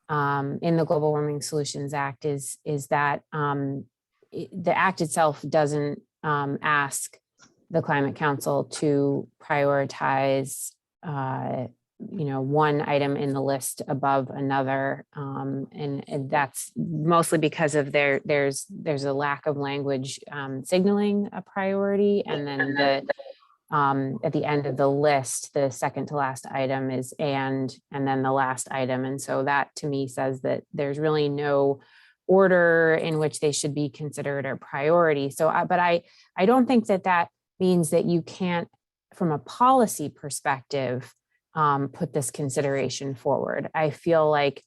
the Global Warming Solutions Act is that the act itself doesn't ask the Climate Council to prioritize, one item in the list above another. And that's mostly because of there's a lack of language signaling a priority. And then at the end of the list, the second to last item is and then the last item. And so that to me says that there's really no order in which they should be considered a priority. So, but I don't think that means that you can't, from a policy perspective, put this consideration forward. I feel like,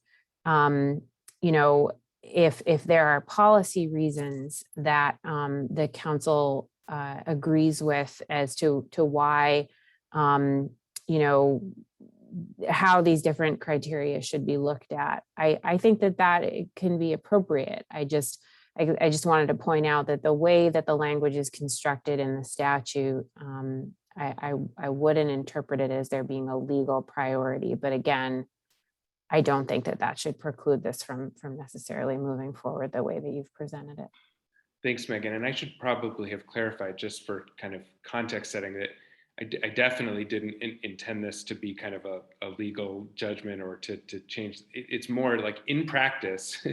if there are policy reasons that the council agrees with as to why, how these different criteria should be looked at, I think that it can be appropriate. I just wanted to point out that the way that the language is constructed in the statute, I wouldn't interpret it as there being a legal priority. But again, I don't think that should preclude this from necessarily moving forward the way that you've presented it. Thanks, Megan. And I should probably have clarified, just for kind of context setting, that I definitely didn't intend this to be kind of a legal judgment or to change. It's more like, in practice,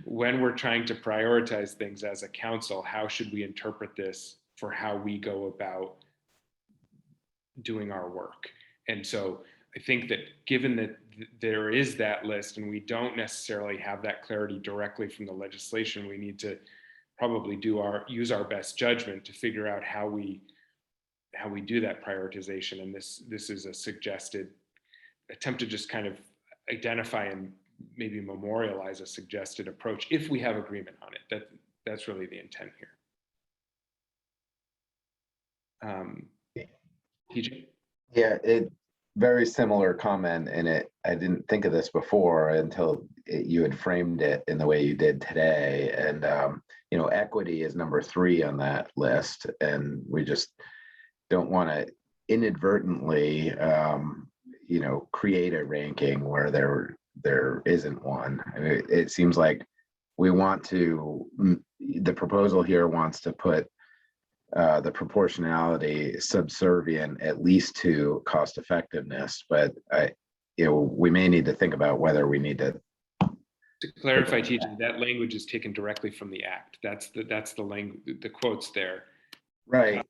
when we're trying to prioritize things as a council, how should we interpret this for how we go about doing our work? And so I think that given that there is that list and we don't necessarily have that clarity directly from the legislation, we need to probably use our best judgment to figure out how we do that prioritization. And this is a suggested attempt to just kind of identify and maybe memorialize a suggested approach if we have agreement on it. That's really the intent here. TJ? Yeah, very similar comment in it. I didn't think of this before until you had framed it in the way you did today. And, equity is number 3 on that list. And we just don't want to inadvertently, create a ranking where there isn't one. I mean, it seems like the proposal here wants to put the proportionality subservient at least to cost effectiveness, but we may need to think about whether we need to. To clarify, TJ, that language is taken directly from the act. That's the language, the quotes there. Right.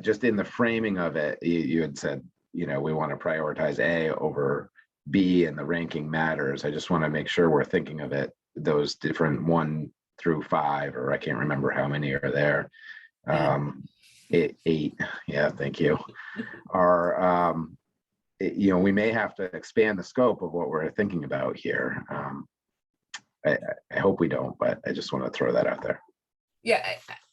Just in the framing of it, you had said, we want to prioritize A over B and the ranking matters. I just want to make sure we're thinking of it, those different 1 through 5, or I can't remember how many are there. 8. Yeah, thank you. Are, we may have to expand the scope of what we're thinking about here. I hope we don't, but I just want to throw that out there. Yeah,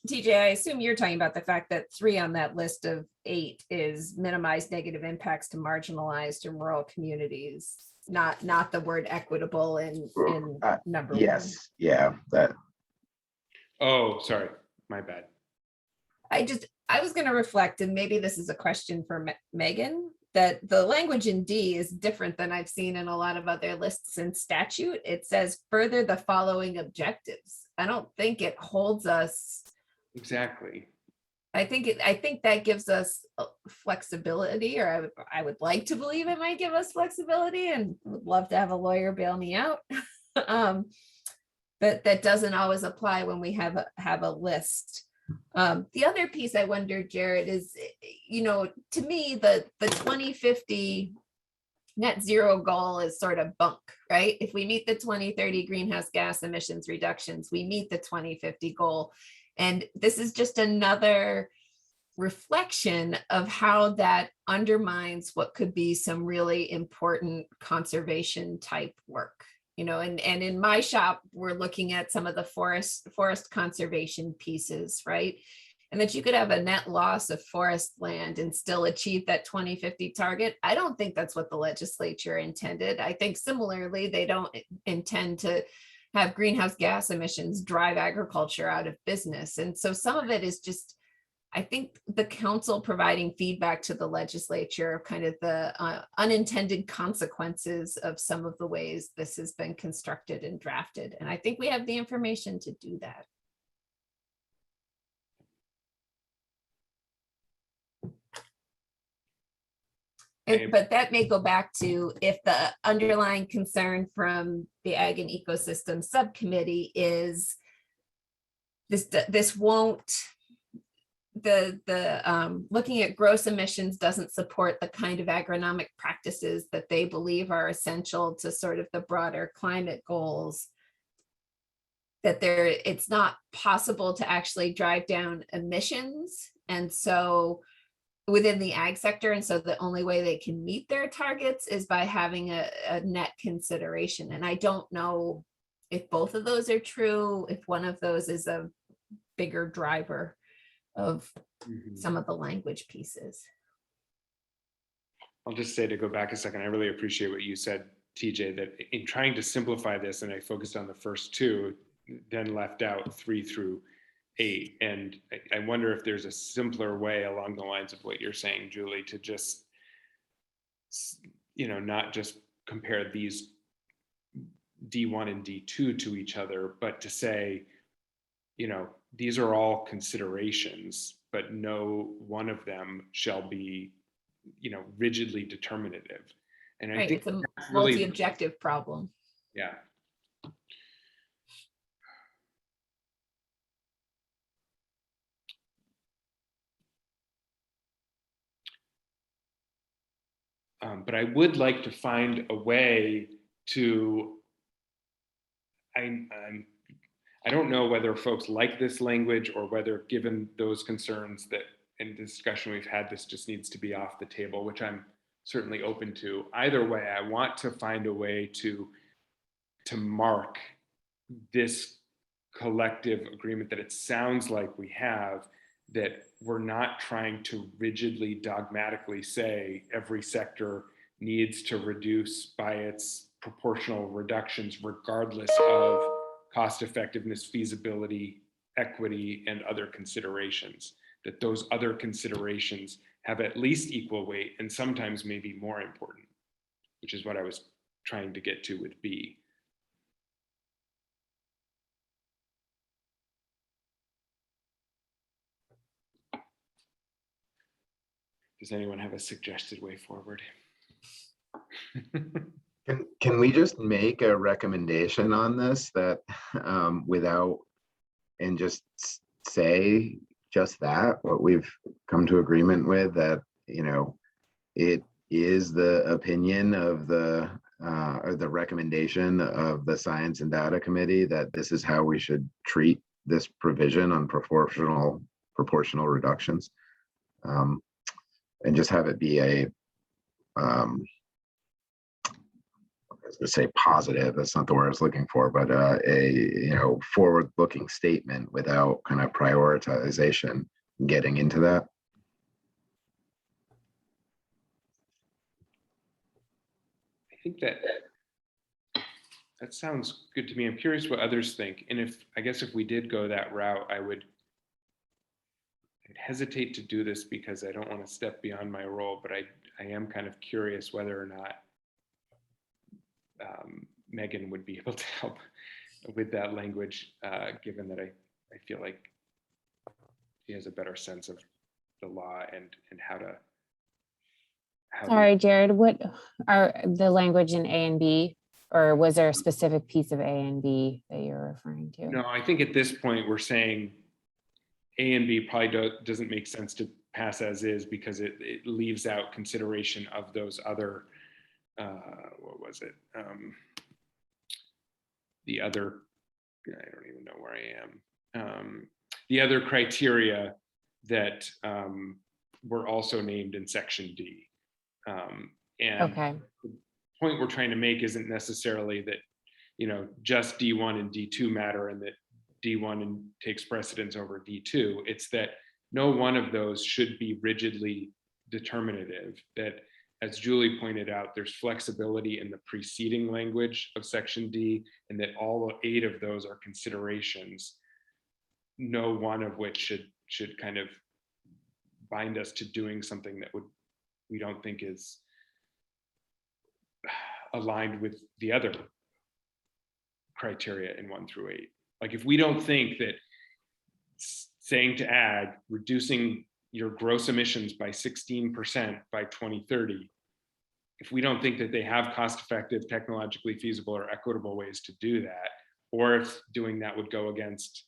TJ, I assume you're talking about the fact that 3 on that list of 8 is minimize negative impacts to marginalized and rural communities, not the word equitable in number 1. Yes, yeah, that. Oh, sorry, my bad. I was going to reflect, and maybe this is a question for Megan, that the language in D is different than I've seen in a lot of other lists in statute. It says further the following objectives. I don't think it holds us. Exactly. I think that gives us flexibility, or I would like to believe it might give us flexibility, and would love to have a lawyer bail me out. But that doesn't always apply when we have a list. The other piece I wonder, Jared, is, to me, the 2050 net zero goal is sort of bunk, right? If we meet the 2030 greenhouse gas emissions reductions, we meet the 2050 goal. And this is just another reflection of how that undermines what could be some really important conservation type work. And in my shop, we're looking at some of the forest conservation pieces, right? And that you could have a net loss of forest land and still achieve that 2050 target. I don't think that's what the legislature intended. I think similarly, they don't intend to have greenhouse gas emissions drive agriculture out of business. And so some of it is just, I think the council providing feedback to the legislature of kind of the unintended consequences of some of the ways this has been constructed and drafted. And I think we have the information to do that. But that may go back to if the underlying concern from the Ag and Ecosystem Subcommittee is this won't, looking at gross emissions doesn't support the kind of agronomic practices that they believe are essential to sort of the broader climate goals, that it's not possible to actually drive down emissions. And so within the ag sector, and so the only way they can meet their targets is by having a net consideration. And I don't know if both of those are true, if one of those is a bigger driver of some of the language pieces. I'll just say, to go back a second, I really appreciate what you said, TJ, that in trying to simplify this, and I focused on the first two, then left out 3 through 8. And I wonder if there's a simpler way along the lines of what you're saying, Julie, to just, not just compare these D1 and D2 to each other, but to say, these are all considerations, but no one of them shall be, rigidly determinative. And I think it's a that's really, multi-objective problem. yeah. But I would like to find a way to, I don't know whether folks like this language or whether, given those concerns that in the discussion we've had, this just needs to be off the table, which I'm certainly open to. Either way, I want to find a way to mark this collective agreement that it sounds like we have, that we're not trying to rigidly, dogmatically say every sector needs to reduce by its proportional reductions, regardless of cost effectiveness, feasibility, equity, and other considerations, that those other considerations have at least equal weight and sometimes maybe more important, which is what I was trying to get to with B. Does anyone have a suggested way forward? Can we just make a recommendation on this that without, and just say just that, what we've come to agreement with, that, it is the opinion of the, or the recommendation of the Science and Data Committee that this is how we should treat this provision on proportional reductions. And just have it be a, I was gonna say positive, that's not the word I was looking for, but a forward-looking statement without kind of prioritization getting into that. I think that sounds good to me. I'm curious what others think. And I guess if we did go that route, I'd hesitate to do this because I don't want to step beyond my role, but I am kind of curious whether or not Megan would be able to help with that language, given that I feel like she has a better sense of the law and how to. Sorry, Jared, what are the language in A and B, or was there a specific piece of A and B that you're referring to? No, I think at this point we're saying A and B probably doesn't make sense to pass as is, because it leaves out consideration of those other, what was it? The other, I don't even know where I am. The other criteria that were also named in section D. And Okay. the point we're trying to make isn't necessarily that, just D1 and D2 matter and that D1 takes precedence over D2. It's that no one of those should be rigidly determinative, that, as Julie pointed out, there's flexibility in the preceding language of section D, and that all 8 of those are considerations, no one of which should kind of bind us to doing something that we don't think is aligned with the other criteria in 1 through 8. Like if we don't think that saying to ag, reducing your gross emissions by 16% by 2030, if we don't think that they have cost-effective, technologically feasible, or equitable ways to do that, or if doing that would go against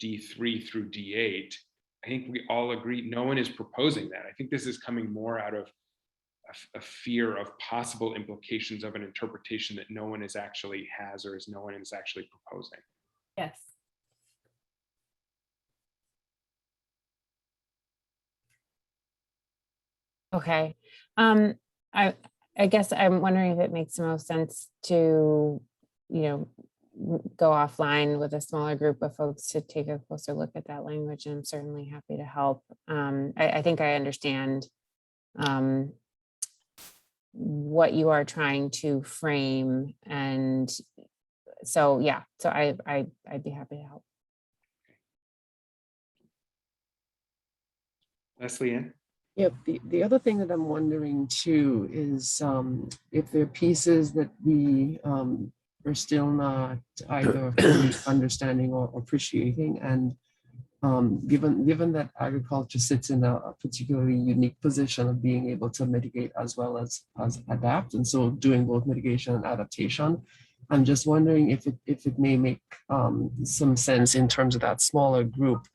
D3 through D8, I think we all agree no one is proposing that. I think this is coming more out of a fear of possible implications of an interpretation that no one is actually has or is no one is actually proposing. Yes. Okay. I guess I'm wondering if it makes the most sense to, go offline with a smaller group of folks to take a closer look at that language, and I'm certainly happy to help. I think I understand what you are trying to frame, and so yeah, so I'd be happy to help. Leslie Ann? Yep, the other thing that I'm wondering too is if there are pieces that we are still not either fully understanding or appreciating, and given that agriculture sits in a particularly unique position of being able to mitigate as well as adapt, and so doing both mitigation and adaptation, I'm just wondering if it may make some sense in terms of that smaller group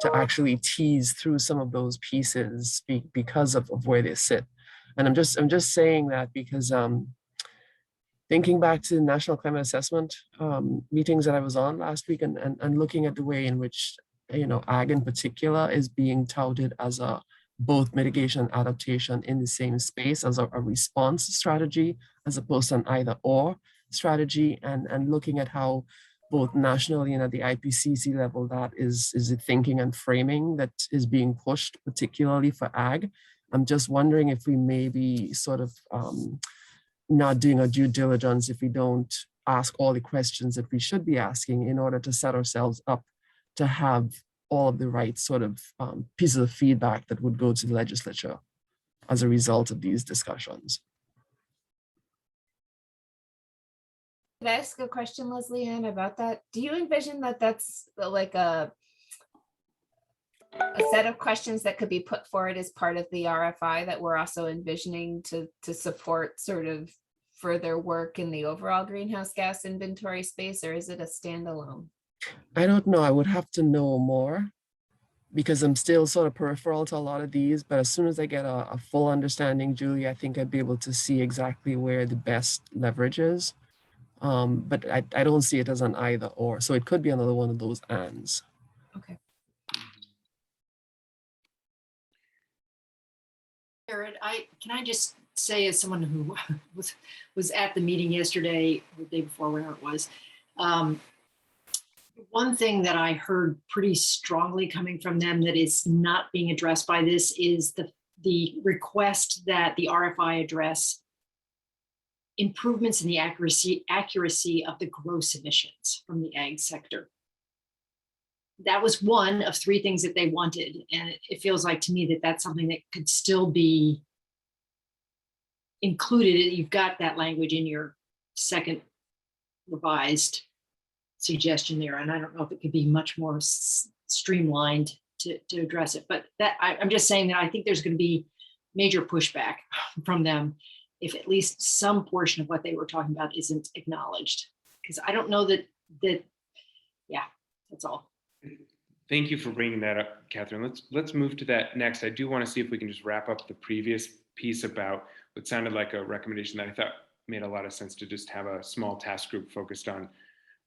to actually tease through some of those pieces because of where they sit. And I'm just saying that because thinking back to the National Climate Assessment meetings that I was on last week, and looking at the way in which ag in particular is being touted as a both mitigation and adaptation in the same space as a response strategy, as opposed to an either or strategy, and looking at how both nationally and at the IPCC level, that is the thinking and framing that is being pushed, particularly for ag. I'm just wondering if we may be sort of not doing our due diligence if we don't ask all the questions that we should be asking in order to set ourselves up to have all of the right sort of pieces of feedback that would go to the legislature as a result of these discussions. Can I ask a question, Leslie Ann, about that? Do you envision that that's like a set of questions that could be put forward as part of the RFI that we're also envisioning to support sort of further work in the overall greenhouse gas inventory space, or is it a standalone? I don't know. I would have to know more because I'm still sort of peripheral to a lot of these, but as soon as I get a full understanding, Julie, I think I'd be able to see exactly where the best leverage is. But I don't see it as an either or. So it could be another one of those ands. Okay. Jared, can I just say, as someone who was at the meeting yesterday or the day before, wherever it was, one thing that I heard pretty strongly coming from them that is not being addressed by this is the request that the RFI address improvements in the accuracy of the gross emissions from the ag sector. That was one of 3 things that they wanted. And it feels like to me that that's something that could still be included. You've got that language in your second revised suggestion there. And I don't know if it could be much more streamlined to address it. But that I'm just saying that I think there's going to be major pushback from them if at least some portion of what they were talking about isn't acknowledged. Because I don't know that, yeah, that's all. Thank you for bringing that up, Catherine. Let's move to that next. I do want to see if we can just wrap up the previous piece about what sounded like a recommendation that I thought made a lot of sense, to just have a small task group focused on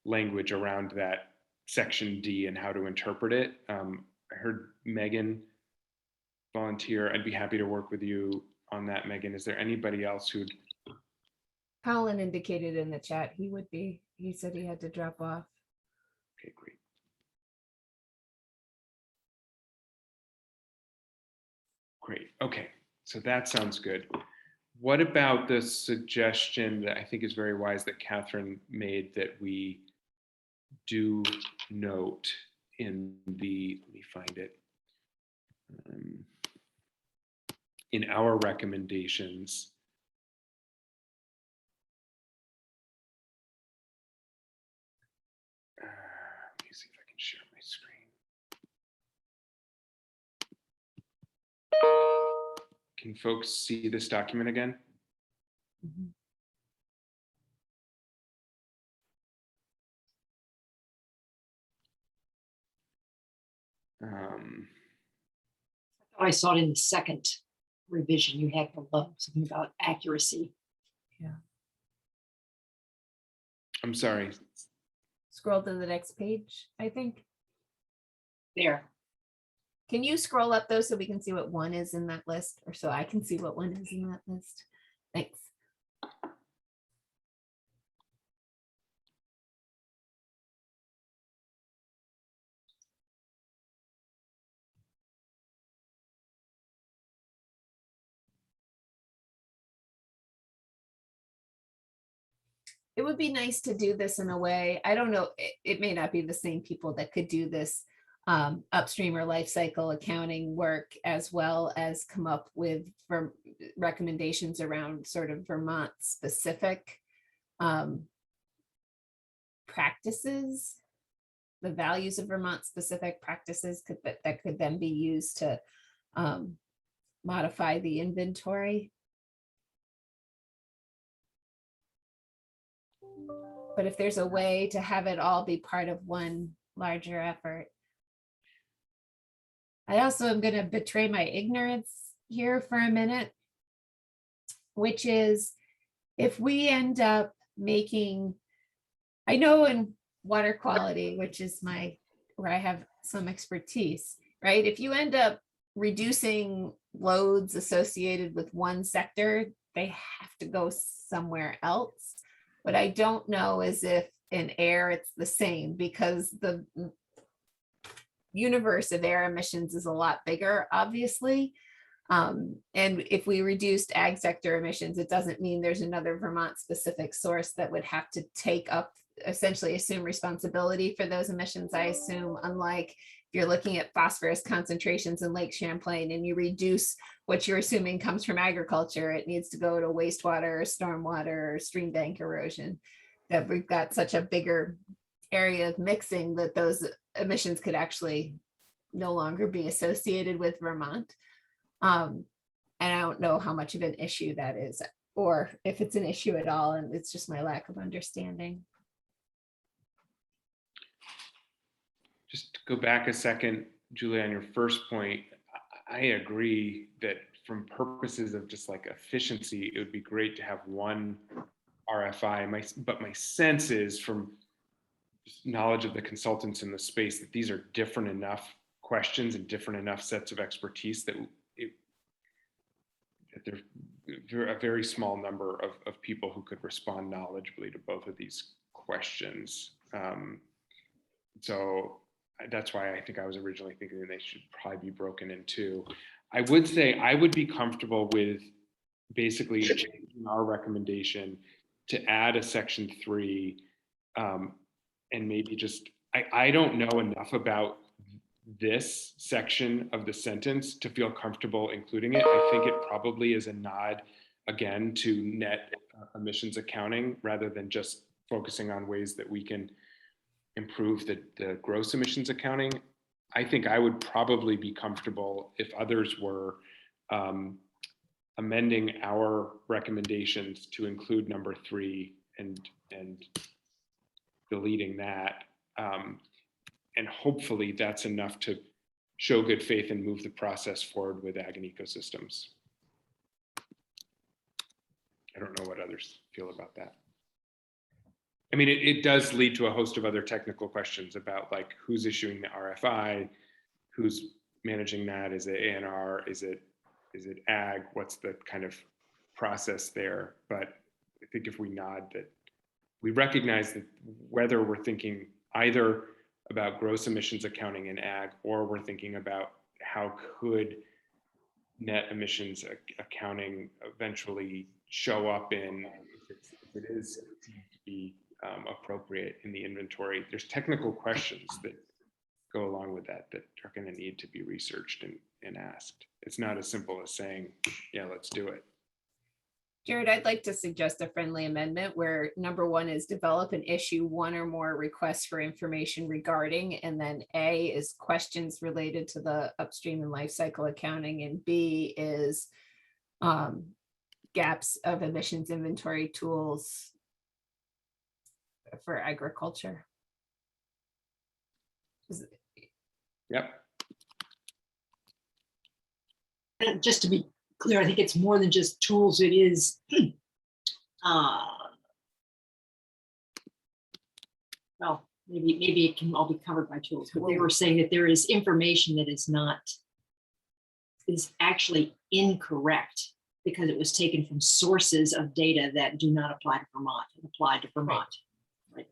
language around that section D and how to interpret it. I heard Megan volunteer. I'd be happy to work with you on that, Megan. Is there anybody else who'd? Colin indicated in the chat he would be. He said he had to drop off. Okay, great. Great. Okay, so that sounds good. What about the suggestion that I think is very wise that Catherine made, that we do note in the, let me find it. in our recommendations, let me see if I can share my screen. Can folks see this document again? Mhm. I saw it in the second revision you had below, something about accuracy. I'm sorry. Scroll to the next page, I think. There. Can you scroll up though, so we can see what one is in that list, or so I can see what one is in that list? Thanks. It would be nice to do this in a way, I don't know, it may not be the same people that could do this upstream or life cycle accounting work, as well as come up with recommendations around sort of Vermont specific practices, the values of Vermont specific practices that could then be used to modify the inventory. But if there's a way to have it all be part of one larger effort. I also am going to betray my ignorance here for a minute, which is if we end up making, I know in water quality, which is where I have some expertise, right? If you end up reducing loads associated with one sector, they have to go somewhere else. What I don't know is if in air it's the same, because the universe of air emissions is a lot bigger, obviously. And if we reduced ag sector emissions, it doesn't mean there's another Vermont specific source that would have to take up, essentially assume responsibility for those emissions. I assume, unlike if you're looking at phosphorus concentrations in Lake Champlain and you reduce what you're assuming comes from agriculture, it needs to go to wastewater or stormwater or stream bank erosion, that we've got such a bigger area of mixing that those emissions could actually no longer be associated with Vermont. And I don't know how much of an issue that is, or if it's an issue at all, and it's just my lack of understanding. Just to go back a second, Julie, on your first point, I agree that from purposes of just like efficiency, it would be great to have one RFI. But my sense is, from knowledge of the consultants in the space, that these are different enough questions and different enough sets of expertise that there's a very small number of people who could respond knowledgeably to both of these questions. So that's why I think I was originally thinking that they should probably be broken in two. I would say I would be comfortable with basically changing our recommendation to add a section 3, and maybe just, I don't know enough about this section of the sentence to feel comfortable including it. I think it probably is a nod again to net emissions accounting, rather than just focusing on ways that we can improve the gross emissions accounting. I think I would probably be comfortable if others were amending our recommendations to include number 3 and deleting that. And hopefully that's enough to show good faith and move the process forward with ag and ecosystems. I don't know what others feel about that. I mean, it does lead to a host of other technical questions about like who's issuing the RFI, who's managing that. Is it ANR? Is it ag? What's the kind of process there? But I think if we nod that we recognize that whether we're thinking either about gross emissions accounting in ag, or we're thinking about how could net emissions accounting eventually show up in, if it is to be appropriate in the inventory. There's technical questions that go along with that are going to need to be researched and asked it's not as simple as saying, yeah, let's do it. Jared, I'd like to suggest a friendly amendment where number 1 is develop and issue 1 or more requests for information regarding, and then A is questions related to the upstream and life cycle accounting, and B is gaps of emissions inventory tools for agriculture. Yep. And just to be clear, I think it's more than just tools. It is, well, maybe it can all be covered by tools, but they were saying that there is information that is actually incorrect because it was taken from sources of data that do not apply to Vermont and apply to Vermont. Right.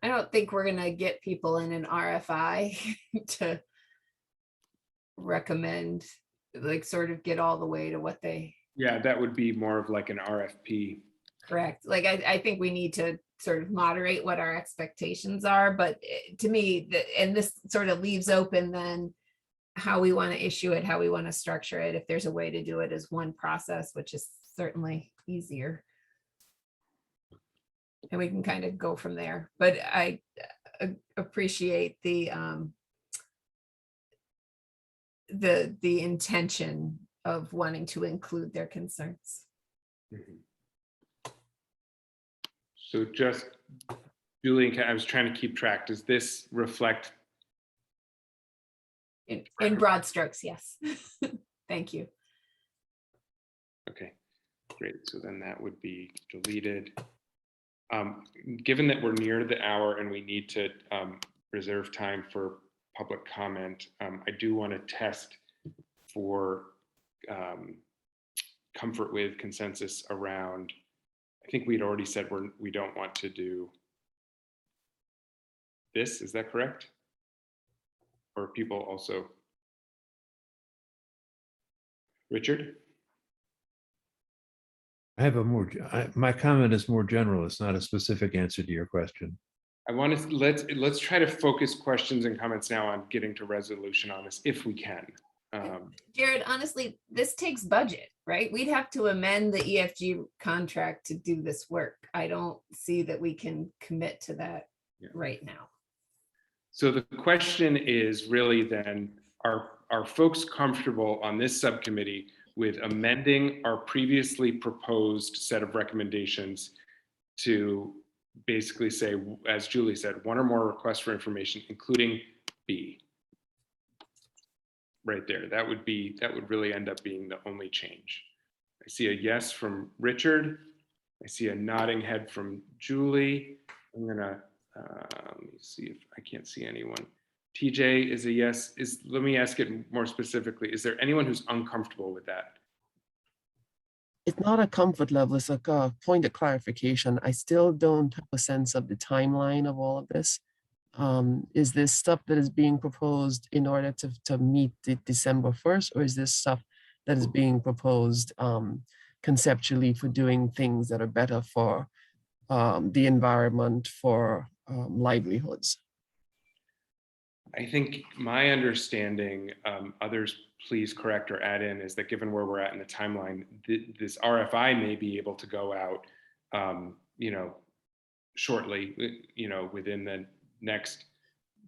I don't think we're gonna get people in an RFI to recommend, like, sort of get all the way to what they Yeah, that would be more of like an RFP. correct. Like, I think we need to sort of moderate what our expectations are, but to me, and this sort of leaves open then how we want to issue it, how we want to structure it, if there's a way to do it as one process, which is certainly easier. And we can kind of go from there, but I appreciate the intention of wanting to include their concerns. So just, Julie, I was trying to keep track. Does this reflect? In broad strokes, yes. Thank you. Okay, great. So then that would be deleted. Given that we're near the hour and we need to reserve time for public comment, I do want to test for comfort with consensus around, I think we'd already said we don't want to do this, is that correct? Or people also? Richard? I have my comment is more general. It's not a specific answer to your question. I want to, let's try to focus questions and comments now on getting to resolution on this if we can. Jared, honestly, this takes budget, right? We'd have to amend the EFG contract to do this work. I don't see that we can commit to that right now. So the question is really then, are folks comfortable on this subcommittee with amending our previously proposed set of recommendations to basically say, as Julie said, 1 or more requests for information, including B? Right there, that would really end up being the only change. I see a yes from Richard. I see a nodding head from Julie. I'm gonna, let me see if I can't see anyone. TJ is a yes. Let me ask it more specifically. Is there anyone who's uncomfortable with that? It's not a comfort level, it's like a point of clarification. I still don't have a sense of the timeline of all of this. Is this stuff that is being proposed in order to meet the December 1st, or is this stuff that is being proposed conceptually for doing things that are better for the environment, for livelihoods? I think my understanding, others please correct or add in, is that given where we're at in the timeline, this RFI may be able to go out, shortly, within the next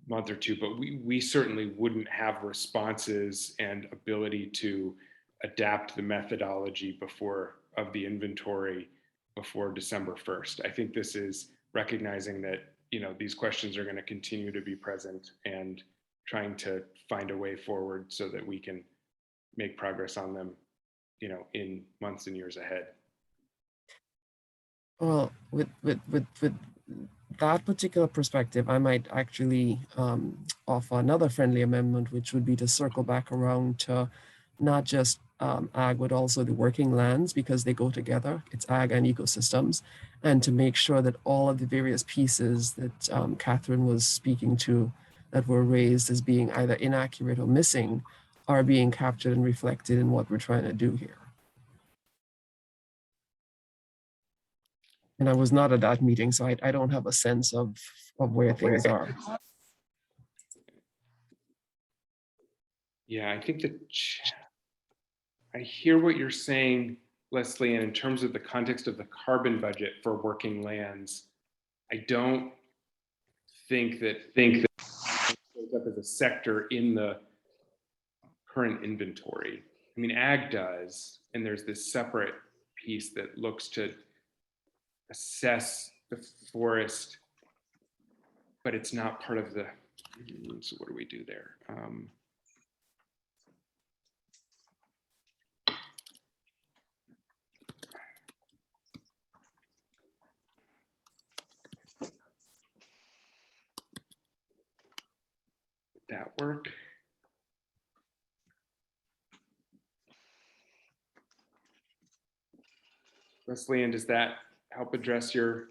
month or two, but we certainly wouldn't have responses and ability to adapt the methodology of the inventory before December 1st. I think this is recognizing that these questions are going to continue to be present and trying to find a way forward so that we can make progress on them, in months and years ahead. Well, with that particular perspective, I might actually offer another friendly amendment, which would be to circle back around to not just ag, but also the working lands, because they go together. It's ag and ecosystems. And to make sure that all of the various pieces that Catherine was speaking to that were raised as being either inaccurate or missing are being captured and reflected in what we're trying to do here. And I was not at that meeting, so I don't have a sense of where things are. Yeah, I think that I hear what you're saying, Leslie, and in terms of the context of the carbon budget for working lands, I don't think that shows up as a sector in the current inventory. I mean, ag does, and there's this separate piece that looks to assess the forest, but it's not part of the, so what do we do there? Would that work? Leslie, and does that help address your?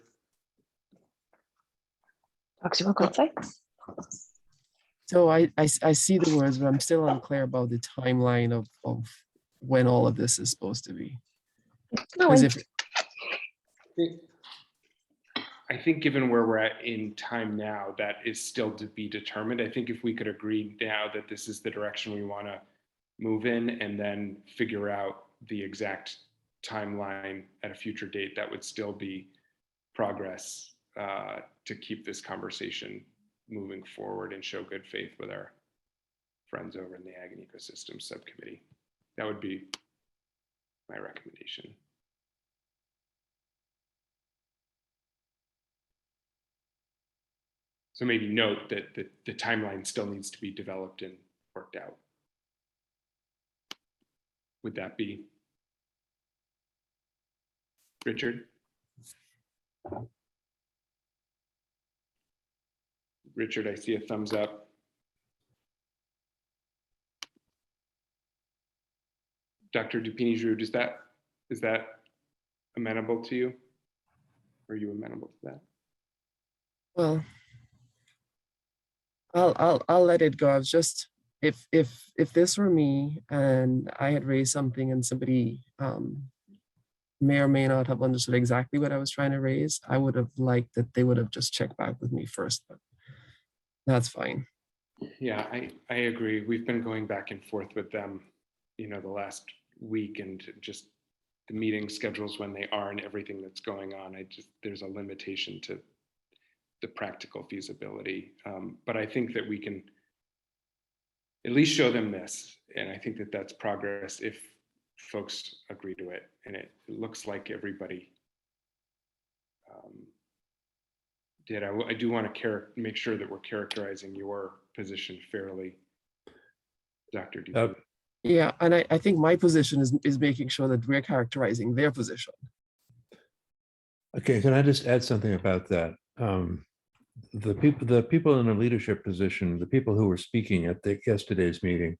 So I see the words, but I'm still unclear about the timeline of when all of this is supposed to be. Because if I think given where we're at in time now, that is still to be determined. I think if we could agree now that this is the direction we want to move in and then figure out the exact timeline at a future date, that would still be progress to keep this conversation moving forward and show good faith with our friends over in the Ag and Ecosystems Subcommittee. That would be my recommendation. So maybe note that the timeline still needs to be developed and worked out. Would that be? Richard? Richard, I see a thumbs up. Dr. Dupini-Drew, is that amenable to you? Are you amenable to that? well, I'll let it go. I was just, if this were me and I had raised something and somebody may or may not have understood exactly what I was trying to raise, I would have liked that they would have just checked back with me first, but that's fine. Yeah, I agree. We've been going back and forth with them, the last week, and just the meeting schedules when they are and everything that's going on. There's a limitation to the practical feasibility. But I think that we can at least show them this. And I think that that's progress if folks agree to it. And it looks like everybody did. I do want to make sure that we're characterizing your position fairly, Dr. Dupini. Yeah, and I think my position is making sure that we're characterizing their position. Okay, can I just add something about that? The people in a leadership position, the people who were speaking at yesterday's meeting,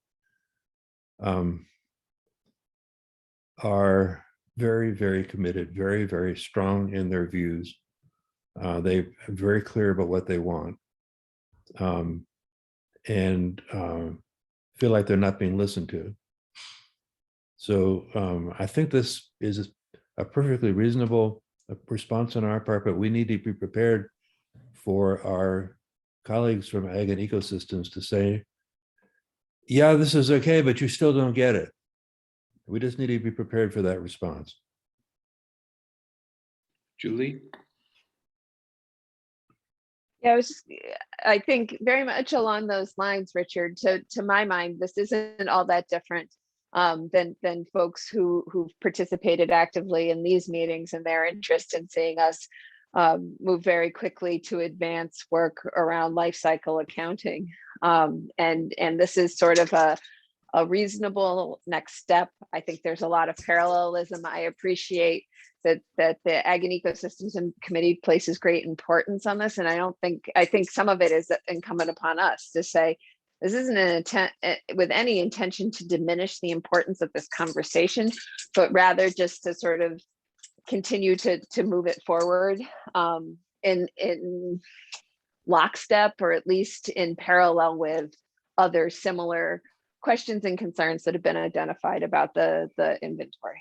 are very, very committed, very, very strong in their views. They're very clear about what they want, and feel like they're not being listened to. So I think this is a perfectly reasonable response on our part, but we need to be prepared for our colleagues from Ag and Ecosystems to say, yeah, this is okay, but you still don't get it. We just need to be prepared for that response. Julie? Yeah, I think very much along those lines, Richard. To my mind, this isn't all that different than folks who've participated actively in these meetings and their interest in seeing us move very quickly to advance work around life cycle accounting. And this is sort of a reasonable next step. I think there's a lot of parallelism. I appreciate that the Ag and Ecosystems Committee places great importance on this. And I think some of it is incumbent upon us to say, This isn't an intent with any intention to diminish the importance of this conversation, but rather just to sort of continue to move it forward in lockstep, or at least in parallel with other similar questions and concerns that have been identified about the inventory.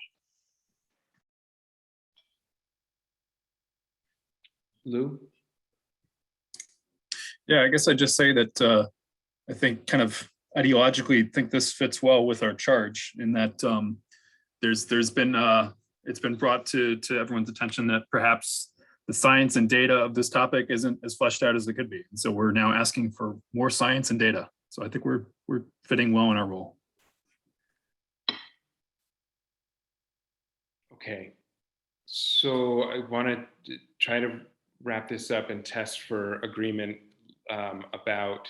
Lou? Yeah, I guess I'd just say that I think kind of ideologically think this fits well with our charge in that there's been it's been brought to everyone's attention that perhaps the science and data of this topic isn't as fleshed out as it could be. And so we're now asking for more science and data. So I think we're fitting well in our role. Okay, so I want to try to wrap this up and test for agreement about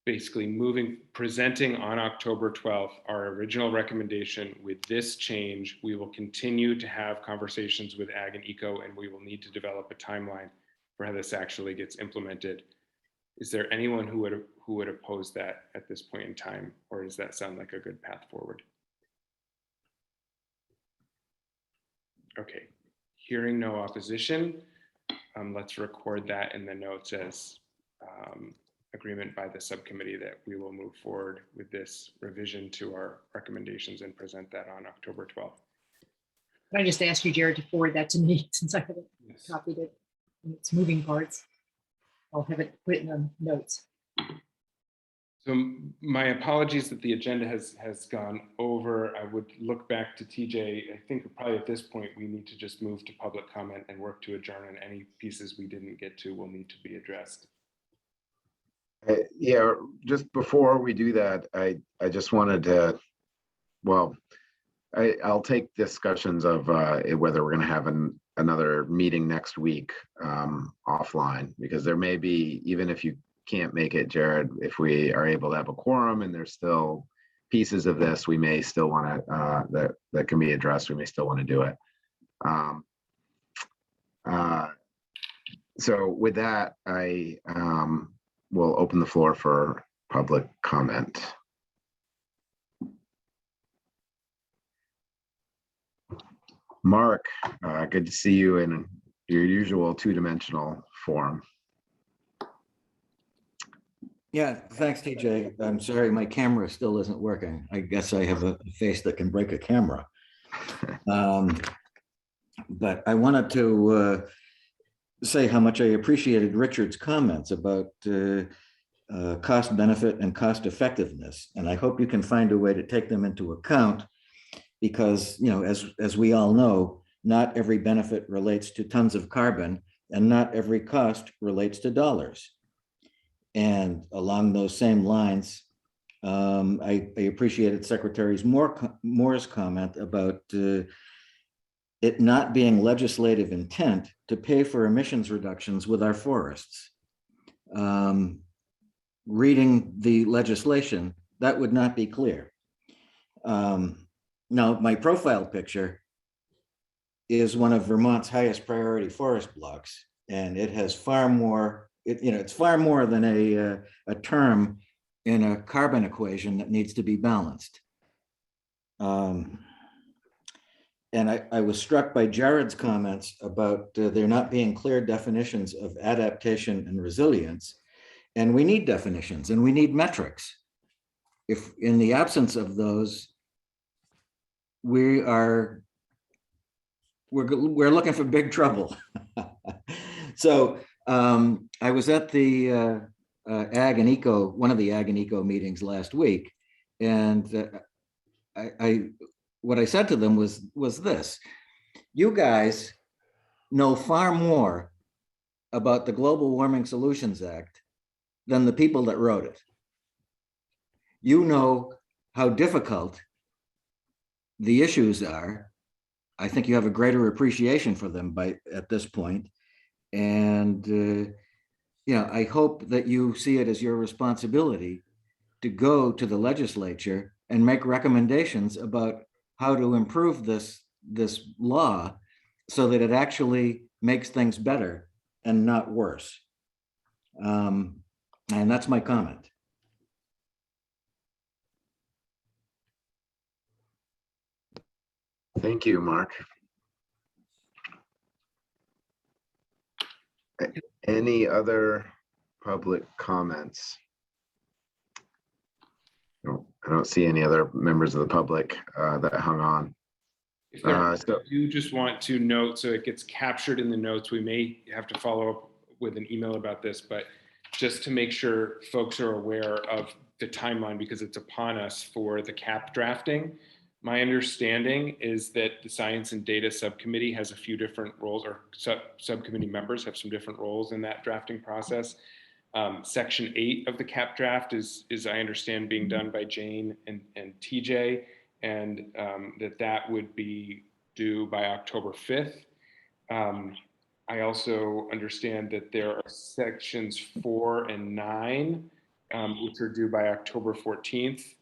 basically presenting on October 12th, our original recommendation with this change. We will continue to have conversations with Ag and Eco, and we will need to develop a timeline for how this actually gets implemented. Is there anyone who would oppose that at this point in time, or does that sound like a good path forward? Okay, hearing no opposition, let's record that in the notes as agreement by the subcommittee that we will move forward with this revision to our recommendations and present that on October 12th. Can I just ask you, Jared, to forward that to me since I haven't copied it? It's moving parts. I'll have it put in the notes. So my apologies that the agenda has gone over. I would look back to TJ. I think probably at this point we need to just move to public comment and work to adjourn, and any pieces we didn't get to will need to be addressed. Yeah, just before we do that, I just wanted to, well, I'll take discussions of whether we're going to have another meeting next week offline, because there may be, even if you can't make it, Jared, if we are able to have a quorum and there's still pieces of this, we may still want to, that can be addressed, we may still want to do it. So with that, I will open the floor for public comment. Mark, good to see you in your usual two-dimensional form. Yeah, thanks, TJ. I'm sorry, my camera still isn't working. I guess I have a face that can break a camera. But I wanted to say how much I appreciated Richard's comments about cost benefit and cost effectiveness. And I hope you can find a way to take them into account, because, you know, as we all know, not every benefit relates to tons of carbon, and not every cost relates to dollars. And along those same lines, I appreciated Secretary Moore's comment about it not being legislative intent to pay for emissions reductions with our forests. Reading the legislation, that would not be clear. Now, my profile picture is one of Vermont's highest priority forest blocks, and it has far more, it's far more than a term in a carbon equation that needs to be balanced. And I was struck by Jared's comments about there not being clear definitions of adaptation and resilience. And we need definitions and we need metrics. If in the absence of those, we're looking for big trouble. So I was at the Ag and Eco, one of the Ag and Eco meetings last week, and what I said to them was this: you guys know far more about the Global Warming Solutions Act than the people that wrote it. You know how difficult the issues are. I think you have a greater appreciation for them at this point. And I hope that you see it as your responsibility to go to the legislature and make recommendations about how to improve this law so that it actually makes things better and not worse. And that's my comment. Thank you, Mark. Any other public comments? No, I don't see any other members of the public that hung on. If there are, So- I do just want to note, so it gets captured in the notes, we may have to follow up with an email about this, but just to make sure folks are aware of the timeline because it's upon us for the cap drafting. My understanding is that the Science and Data Subcommittee has a few different roles, or subcommittee members have some different roles in that drafting process. Section 8 of the cap draft is I understand, being done by Jane and TJ, and that would be due by October 5th. I also understand that there are sections 4 and 9, which are due by October 14th,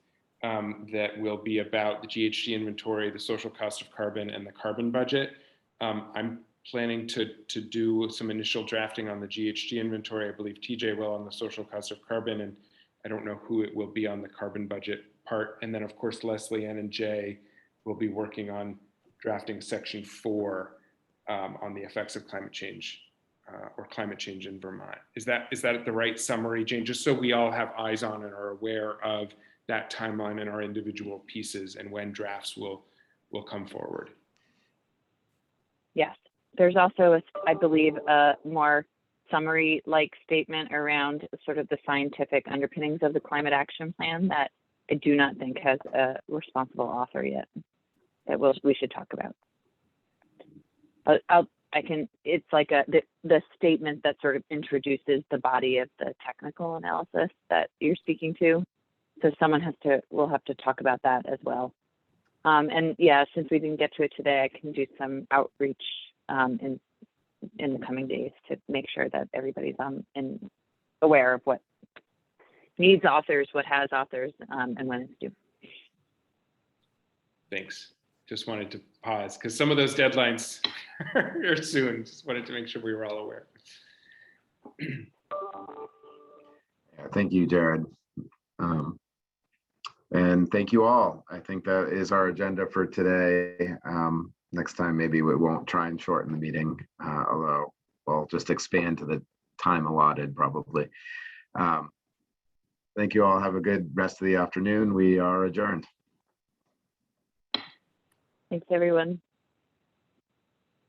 that will be about the GHG inventory, the social cost of carbon, and the carbon budget. I'm planning to do some initial drafting on the GHG inventory. I believe TJ will on the social cost of carbon, and I don't know who it will be on the carbon budget part. And then of course, Leslie Ann and Jay will be working on drafting section 4 on the effects of climate change or climate change in Vermont. Is that the right summary, Jane? Just so we all have eyes on and are aware of that timeline and our individual pieces and when drafts will come forward. Yes, there's also, I believe, a more summary-like statement around sort of the scientific underpinnings of the climate action plan that I do not think has a responsible author yet that we should talk about. It's like the statement that sort of introduces the body of the technical analysis that you're speaking to. So we'll have to talk about that as well. And yeah, since we didn't get to it today, I can do some outreach in the coming days to make sure that everybody's aware of what needs authors, what has authors, and when it's due. Thanks. Just wanted to pause because some of those deadlines are soon. Just wanted to make sure we were all aware. Yeah, thank you, Jared. And thank you all. I think that is our agenda for today. Next time, maybe we won't try and shorten the meeting, although we'll just expand to the time allotted probably. Thank you all. Have a good rest of the afternoon. We are adjourned. Thanks, everyone.